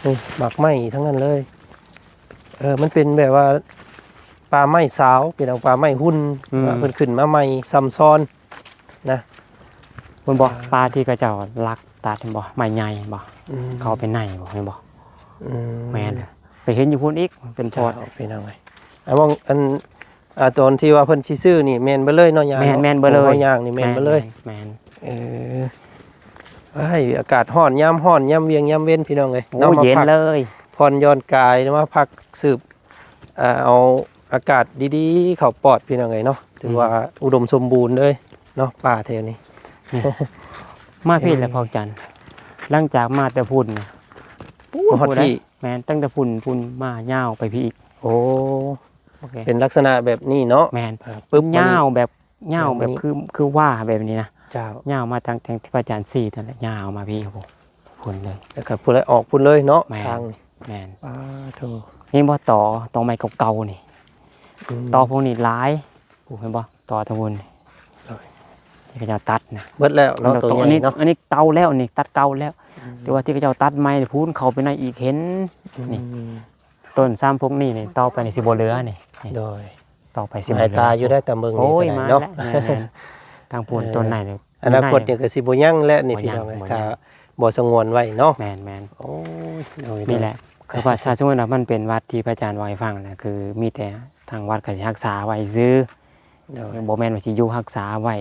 นี่หมากไม้ทั้งนั้นเลยมันเป็นแบบว่าปลาไม้สาวเป็นเอาปลาไม้หุ้นว่าเพิ่นขึ้นมาใหม่ซ้ำซ้อนนะ เพิ่นบอกปลาที่เขาเจ้าลักตัดเห็นบ่ไม้ใหญ่บ่ อืม เขาไปไหนบ่เห็นบ่ อื แม่นไปเห็นอยู่พุ่นอีกเป็นพอด เจ้าพี่น้องเอ้ยมองอันตอนที่ว่าเพิ่นสิซื้อนี่แม่นเบ่เลยเนาะยา แม่น เนาะ แม่นเบ่เลย ของย่างนี่แม่นเบ่เลย แม่น เออให้อากาศร้อนยามร้อนยามเวียงยามเว้นพี่น้องเอ้ย โอ้ มา เย็น พัก เลย ผ่อนหย่อนกายมาพักสืบเอาอากาศดีๆเข้าปอดพี่น้องเอ้ยเนาะถือว่าอุดมสมบูรณ์เลยเนาะป่าแถวนี้ มาพี่แหละพอจันทร์หลังจากมาแต่พุ่นน่ะ ฮอดพี่ แม่นตั้งแต่พุ่นมายาวไปพี่อีก โอ้ โอเค เป็นลักษณะแบบนี้เนาะ แม่น ปึ๊บ ยาวแบบยาว แบบ แบบ นี้ คือว่าแบบนี้นะ เจ้าย าวมาตั้งแต่ที่พระอาจารย์4นั่นแหละยาวมาพี่ครับผมพุ่นเลย แล้วก็พูดอะไรออกพูดเลยเนาะ แม่น ทางนี่ แม่น ป้าโธ่ นี่บ่ต่อไม้เก่าๆนี่ ม ต่อพวกนี้หลายปูเห็นบ่ต่อทางบนนี่ ได้ ที่เขาเจ้าตัดนะ เบิดแล้วเนาะตัว อัน ใหญ่ นี้ เนาะ อันนี้เก่าแล้วนี่ตัดเก่าแล้ว แต่ว่าที่เขาเจ้าตัดไม้พูนเขาไปในอีกเห็น นี่ อืม ต้นซ้ำพวกนี้นี่ต่อไปในสิบ่เหลือนี่ โดย ต่อไปสิ สา บ่ ย เหลื ตาอยู่ได้แต่เมืองนี้ โอ้ย ก็ มา ได้เนาะ แล้วแม่นๆทางพูนต้นไหนเนี่ย อนาคตเนี่ยก็สิบ่ยั่งและนี่พี่น้อง บ่ยั่ง ถ้าบ่สงวนไว้เนาะ แม่น โอ้ยโดย ๆนี่แหละคือว่าถ้าสมมุติว่ามันเป็นวัดที่พระอาจารย์ไว้ฟังนะคือมีแต่ทางวัดก็สิรักษาไว้ซื้อ โดย บ่แม่นว่าสิอยู่รักษาไว้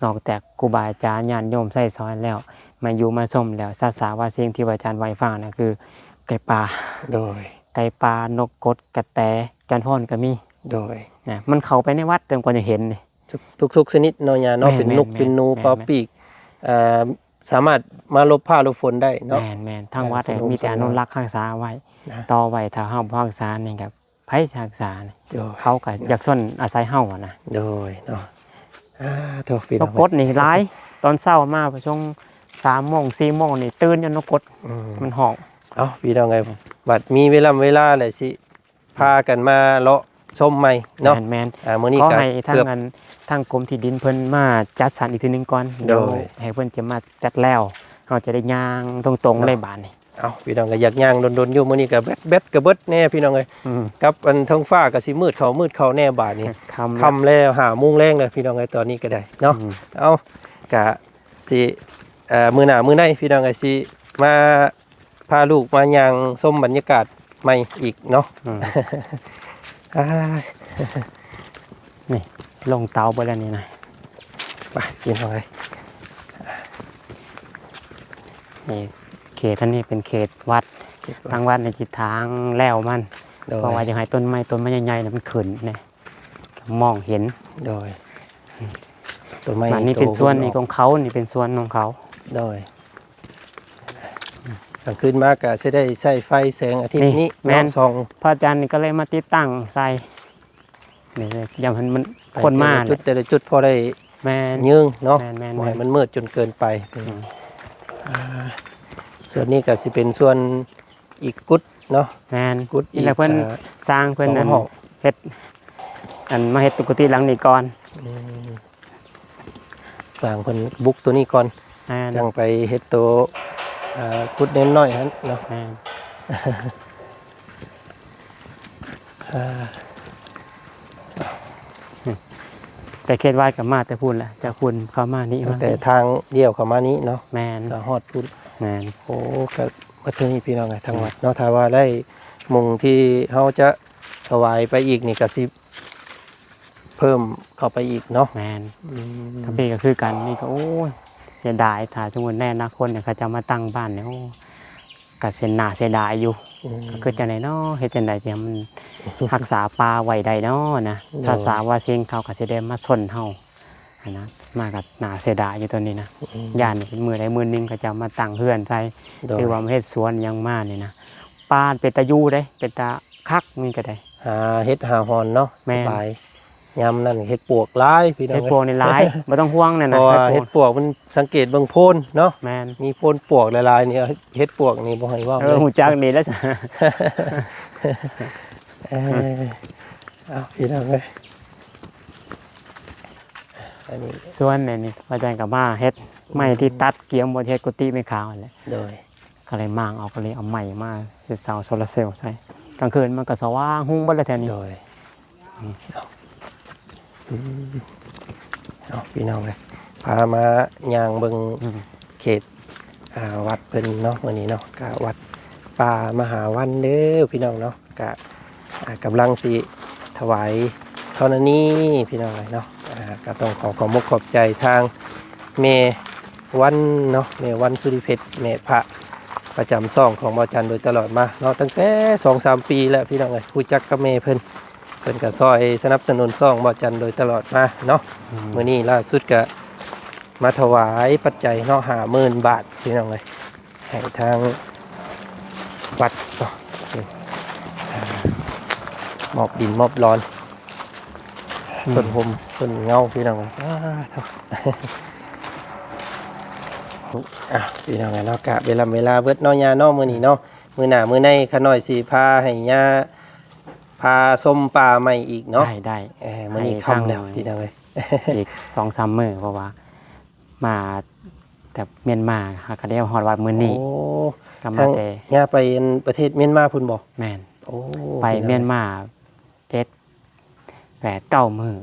นอกจากครูบาอาจารย์ญาติโยมใส่ซอยแล้วมาอยู่มาชมแล้วศาสาว่าสิ่งที่พระอาจารย์ไว้ฟังนะคือไก่ป่า โดย ไก่ปลานกกดกระแตจันทอนก็มี โดย นะมันเข้าไปในวัดจนกว่าจะเห็นนี่ ทุกชนิดเนาะยาเนาะ แม่น เป็นนก แม่น เป็นหนู แม่น ปลาปีกสามารถมาลบผ้าลบฝนได้เนาะ แม่นทางวัด สนุก มีแต่ ส อน าน นุรักษ์รักษาไว้ นะ ต่อไว้ถ้าเฮาบ่รักษานี่กับไผสิรักษานี่ โดย เขาก็อยากซ่อนอาศัยเฮาอะนะ โดยเนาะโทษพี่ น น้อก ง กดนี่หลายตอนเช้ามาประช่วง3 โมง 4 โมงนี่ตื่นจนนกกด อืม มันฮ้อง เอาพี่น้องไงบัดมีเวลาแหละสิพากันมาเลาะชมใหม่เนาะ แม่น มื้อนี้ ขอ ก็ ให้ทาง เกือบ อันทางกรมที่ดินเพิ่นมาจัดสรรอีกทีหนึงก่อน โดย ให้เพิ่นจะมาจัดแล้วเราจะได้ย่างตรงๆเลยบาดนี่ เอาพี่น้องก็อยากย่างดนๆอยู่มื้อนี้ก็แบดก็เบิดแน่พี่น้องเอ้ย อืม กับอันท้องฟ้าก็สิมืดเข้าแน่บาดนี้ คำ ค่ำแล้ว5 โมงแรงเลยพี่น้องเอ้ยตอนนี้ก็ได้เนาะ อืม เอากะสิมื้อหน้ามื้อในพี่น้องเอ้ยสิมาพาลูกมาย่างชมบรรยากาศใหม่อีกเนาะ อืม อ่า ลงเตาไปแล้วนี่นะ ไปพี่น้องเอ้ย นี่เขตท่านนี้เป็นเขตวัดทางวัดในจิตทางแล้วมัน โดย เพราะว่าจะให้ต้นไม้ใหญ่ๆนะมันขึ้นเนี่ยมองเห็น โดยต้นไม้ บ้านนี้เป็น โต ส่วน ขึ้ นี่ อ ข อก องเขานี่เป็นส่วนของเขา โดยกลางคืนมากก็จะได้ใช้ไฟแสงอาทิตย์นี้ แม่น เนาะส่อง พระอาจารย์นี่ก็เลยมาติดตั้งใส่นี่ยามมันคนมา จุดแต่ละจุดพอได้ แม่น ยืงเนาะ แม่น บ่ให้มันมืดจนเกินไป อืม อ่าส่วนนี้ก็สิเป็นส่วนอีกกุดเนาะ แม่น กุดอี นี่ ก แหละเพิ่นสร้าง ส เพิ่น อง นั้น ห้อง เฮ็ด อันมาเฮ็ดกุฏิหลังนี้ก่อน อืมสร้างเพิ่นบุกตัวนี้ก่อน แม่น จังไปเฮ็ดตัวกุดเน้นน้อยหั่นเนาะ แม่น อ่า แต่เขตวัดก็มาแต่พูนแหละจากพูนเข้ามานี่ ตั้ มาง แต่ทางเดี่ยวเข้ามานี้เนาะ แม่น ก็ฮอดพุ่น แม่น โอ้ก็มาถึงนี่พี่น้องไงทางวัดเนาะถ้าว่าได้มุงที่เฮาจะถวายไปอีกนี่ก็สิเพิ่มเข้าไปอีกเนาะ แม่น อืม ทั้งพี่ก็คือกันนี่ก็โอ้ยเสียดายถ้าสมมุติแน่อนาคตเนี่ยเขาจะมาตั้งบ้านเนี่ยโอ้ก็เสียหน้าเสียดายอยู่ อืม ก็คือจังไดเนาะเฮ็ดจังได๋ที่มันรักษาป่าไว้ได้เนาะนะ เนาะ ภาษาว่าสิ่งเขาก็สิได้มาชนเฮาอันนะมากับหน้าเสียดายอยู่ตัวนี้นะ อืม ย่านนี่เป็นมือใดมือหนึงก็จะมาตั้งเฮือนใส่ โดย หรือว่ามาเฮ็ดสวนหยังมานี่นะป่าเป็นตาอยู่เด้เป็นตาคักนี่ก็ได้ หาเฮ็ดหาฮอนเนาะ แม่ ส น บายยามนั้นเฮ็ดปวกหลายพี่น้อง เฮ็ดพวกนี่หลาย บ่ต้องห่วงนั่น เพ น่ะ ราะว่า เฮ็ เฮ็ ด ดปวกมันสังเกตเบิ่งโพนเนาะ แม่น มีโพนปวกหลายๆนี่เฮ็ดปวกนี่บ่ให้เว้าเลย ฮู้จักนี่แล้วจ้ะ เออเอาพี่น้องเอ้ยอันนี้ ส่วนนี่ว่าจังก็มาเฮ็ดไม้ที่ตัดเกี่ยมบ่เฮ็ดกุฏิไม่ขาวนั่นแหละ โดย ก็เลยมางเอาก็เลยเอาใหม่มาเฮ็ดเสาโซลาร์เซลล์ใส่กลางคืนมันก็สว่างหุ้งเบ่เลยแถวนี้ โดยเอาพี่น้องเลยพามาย่างเบิง อืม เขตวัดเพิ่นเนาะวันนี้เนาะกะวัดป่ามหาวันเด้อพี่น้องเนาะกะกำลังสิถวายเท่านี้พี่น้องเลยเนาะก็ต้องขอมกขอบใจทางเมวันเนาะเมวันสุริเพชรเมพระประจำซ่องของบอจันโดยตลอดมาเนาะตั้งแต่2-3 ปีแล้วพี่น้องเลยผู้จักกับเมเพิ่นก็ซอยสนับสนุนซ่องบอจันโดยตลอดมาเนาะ มื้อนี้ล่าสุดก็มาถวายปัจจัยเนาะ50,000 บาทพี่น้องเลยให้ทางวัดเนาะมอบดินมอบร้อนส่วนผมส่วนเงาพี่น้องเลยเท่า พี่น้องเลยเนาะกะเวลาเบิดเนาะยาเนาะมื้อนี้เนาะมื้อหน้ามื้อในขาน้อยสิพาให้ยาพาส้มป่าใหม่อีกเนาะ ได้ มื้อนี้ค่ำแล้วพี่น้องเลย อีก 2-3 มื้อเพราะว่ามาแต่เมียนมาหาก็ได้ฮอดวัดมื้อนี้ โอ้ ก็มา ทาง แต่ ย่าไปประเทศเมียนมาพุ่นบ่ แม่น โอ้ ไปเมียนมา7-8-9 มื้อ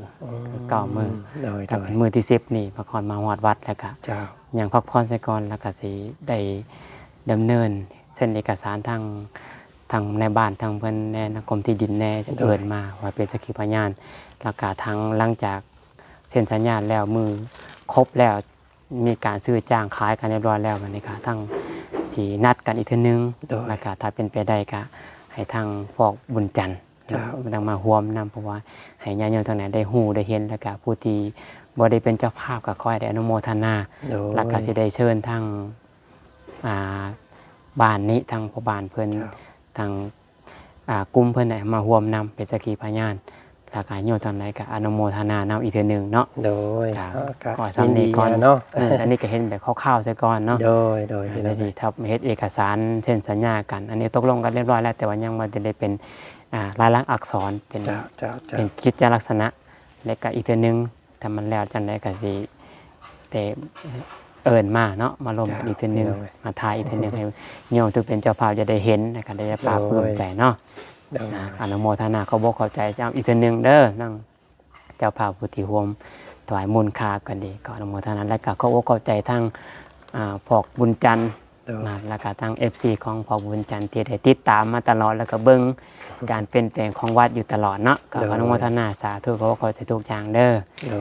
เก้ามื้อ โดย กับมื้อที่10นี่พระครมาฮอดวัดแล้วก็ เจ้า อย่างพักผ่อนซะก่อนแล้วก็สิได้ดำเนินเส้นเอกสารทางในบ้านทางเพิ่นในกรมที่ดินแน่เอิ้นมาว่าเป็นสักขีพยานแล้วก็ทางหลังจากเซ็นสัญญาแล้วมือครบแล้วมีการซื้อจ้างขายกันเรียบร้อยแล้วบัดนี้ก็ทางสินัดกันอีกเทื่อนึง โดย แล้วก็ถ้าเป็นไปได้ก็ให้ทางพวกบุญจันทร์ เจ้า มันต้องมาร่วมนำเพราะว่าให้ญาติโยมทางไหนได้ฮู้ได้เห็นแล้วก็ผู้ที่บ่ได้เป็นเจ้าภาพก็ขอให้ได้อนุโมทนา โดย แล้วก็สิได้เชิญทางบ้านนี้ทางพ่อบ้านเพิ่น เจ้า ทางกลุ่มเพิ่นน่ะมาร่วมนำเป็นสักขีพยานแล้วก็โยมทางไหนก็อนุโมทนานำอีกเทื่อหนึงเนาะ โดย ครับ ก็ ขอ ยิน ซ้ำ ดี นี้ก่อน เนาะ อันนี้ก็เห็นแบบคร่าวๆซะก่อนเนาะ โดยพี่น้ แล้ อ ว ง สิทับเฮ็ดเอกสารเซ็นสัญญากัน อันนี้ตกลงกันเรียบร้อยแล้วแต่ว่ายังบ่ได้เป็นลายลักษณ์อักษรเป็น เจ้าเจ้า เป็นกิจลักษณะแล้วก็อีกเทื่อหนึงถ้ามันแล้วจังไดก็สิแต่เอิ้นมาเนาะมาลมกันอีกเทื่อหนึงมาทายอีกเทื่อหนึงให้โยมทุกเป็นเจ้าภาพจะได้เห็นแล้วก็ได้ปลาบปลื้มใจเนาะ โดย อนุโมทนาเขาบอกเข้าใจเจ้าอีกเทื่อหนึงเด้อนั่งเจ้าภาพผู้ที่ร่วมถวายมูลค่ากันดีก็อนุโมทนาแล้วก็เขาบอกเข้าใจทั้งพอกบุญจันทร์ โดย นะแล้วก็ทั้ง FC ของพอกบุญจันทร์ที่ได้ติดตามมาตลอดแล้วก็เบิ่งการเปลี่ยนแปลงของวัดอยู่ตลอดเนาะก็อนุโมทนาสาธุเขาบอกเข้าใจทุกอย่างเด้อ โด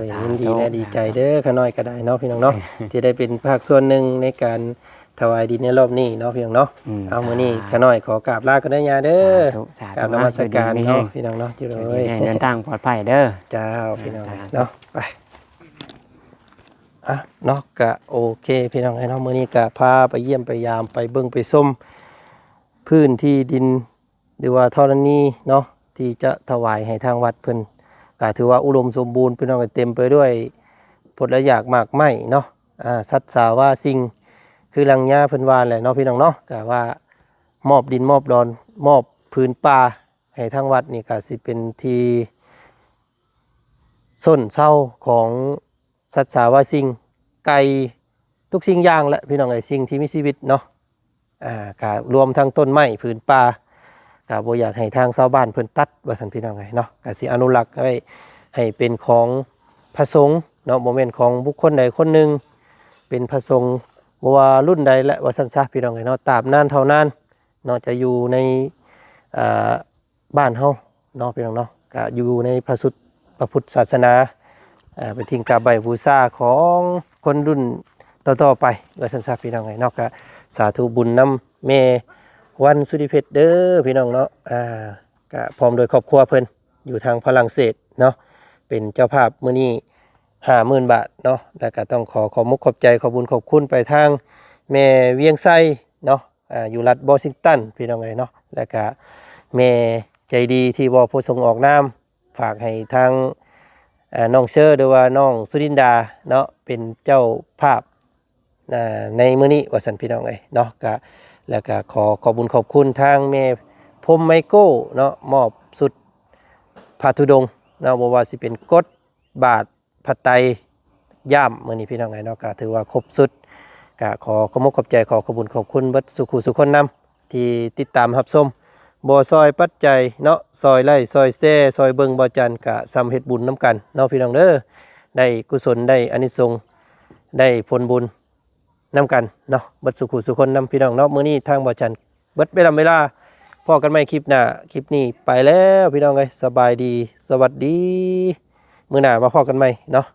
ย สาธุ ยินดีและดีใจเด้อขาน้อยก็ได้เนาะพี่น้องเนาะที่ได้เป็นภาคส่วนหนึ่งในการถวายดินในรอบนี้เนาะพี่น้องเนาะเอามื้อนี้ขาน้อยขอกราบลากันเด้อยาเด้อ สาธุ กราบนมัสการ อยู่ดีมี เนาะ แรง พี่น้องเนาะอยู่เล อยู่ดี ย มีแรงเดินทางปลอดภัยเด้อ เจ้าพี่น้อง สาธุ เนาะไปเนาะกะโอเคพี่น้องไอ้เนาะมื้อนี้กะพาไปเยี่ยมไปยามไปเบิ่งไปส้มพื้นที่ดินหรือว่าธรณีเนาะที่จะถวายให้ทางวัดเพิ่นก็ถือว่าอุดมสมบูรณ์พี่น้องก็เต็มไปด้วยผลอยากมากไม้เนาะสัตว์สาว่าสิ่งคือหลังหญ้าเพิ่นว่าแหละเนาะพี่น้องเนาะก็ว่ามอบดินมอบดอนมอบพื้นป่าให้ทางวัดนี่ก็สิเป็นที่ ส้นเศร้าของสัตว์สาวาสิ่งไก่ทุกสิ่งอย่างแหละพี่น้องเอ้ยสิ่งที่มีชีวิตเนาะก็รวมทั้งต้นไม้ผืนป่าก็บ่อยากให้ทางชาวบ้านเพิ่นตัดว่าซั่นพี่น้องเอ้ยเนาะก็สิอนุรักษ์ไว้ให้เป็นของพระสงฆ์เนาะบ่แม่นของบุคคลใดคนหนึ่งเป็นพระสงฆ์บ่ว่ารุ่นใดและว่าซั่นซะพี่น้องเอ้ยเนาะตราบนานเท่านานเนาะจะอยู่ในบ้านเฮาเนาะพี่น้องเนาะก็อยู่ในพระพุทธศาสนาเป็นทิ้งกราบไหว้บูชาของคนรุ่นต่อๆไปว่าซั่นซะพี่น้องเอ้ยเนาะก็สาธุบุญนำแม่วันสุริเพชรเด้อพี่น้องเนาะก็พร้อมโดยครอบครัวเพิ่นอยู่ทางฝรั่งเศสเนาะเป็นเจ้าภาพมื้อนี้ 50,000 บาทเนาะแล้วก็ต้องขอมุกขอบใจขอบุญขอบคุณไปทางแม่เวียงไส้เนาะอยู่รัฐวอชิงตันพี่น้องเอ้ยเนาะแล้วก็แม่ใจดีที่บ่ผู้ส่งออกนามฝากให้ทางน้องเชอร์หรือว่าน้องสุรินดาเนาะเป็นเจ้าภาพในมื้อนี้ว่าซั่นพี่น้องเอ้ยเนาะก็แล้วก็ขอบุญขอบคุณทางแม่พรหมไมโก้เนาะมอบสุดพระธุดงค์เนาะบ่ว่าสิเป็นกฎบาทผัดไตย่ามมื้อนี้พี่น้องไงเนาะก็ถือว่าครบสุดก็ขอมกขอบใจขอบุญขอบคุณเบิดสุขุสุคนนำที่ติดตามรับชมบ่ซอยปัจจัยเนาะซอยไล่ซอยแซ่ซอยเบิงบ่จันก็ซ้ำเฮ็ดบุญนํกันเนาะพี่น้องเด้อได้กุศลได้อานิสงส์ได้ผลบุญนํกันเนาะเบิดสุขุสุคนนำพี่น้องเนาะมื้อนี้ทางบ่จันเบิดเวลาพอกันใหม่คลิปหน้าคลิปนี้ไปแล้วพี่น้องเอ้ยสบายดีสวัสดีมื้อหน้ามาพอกันใหม่เนาะ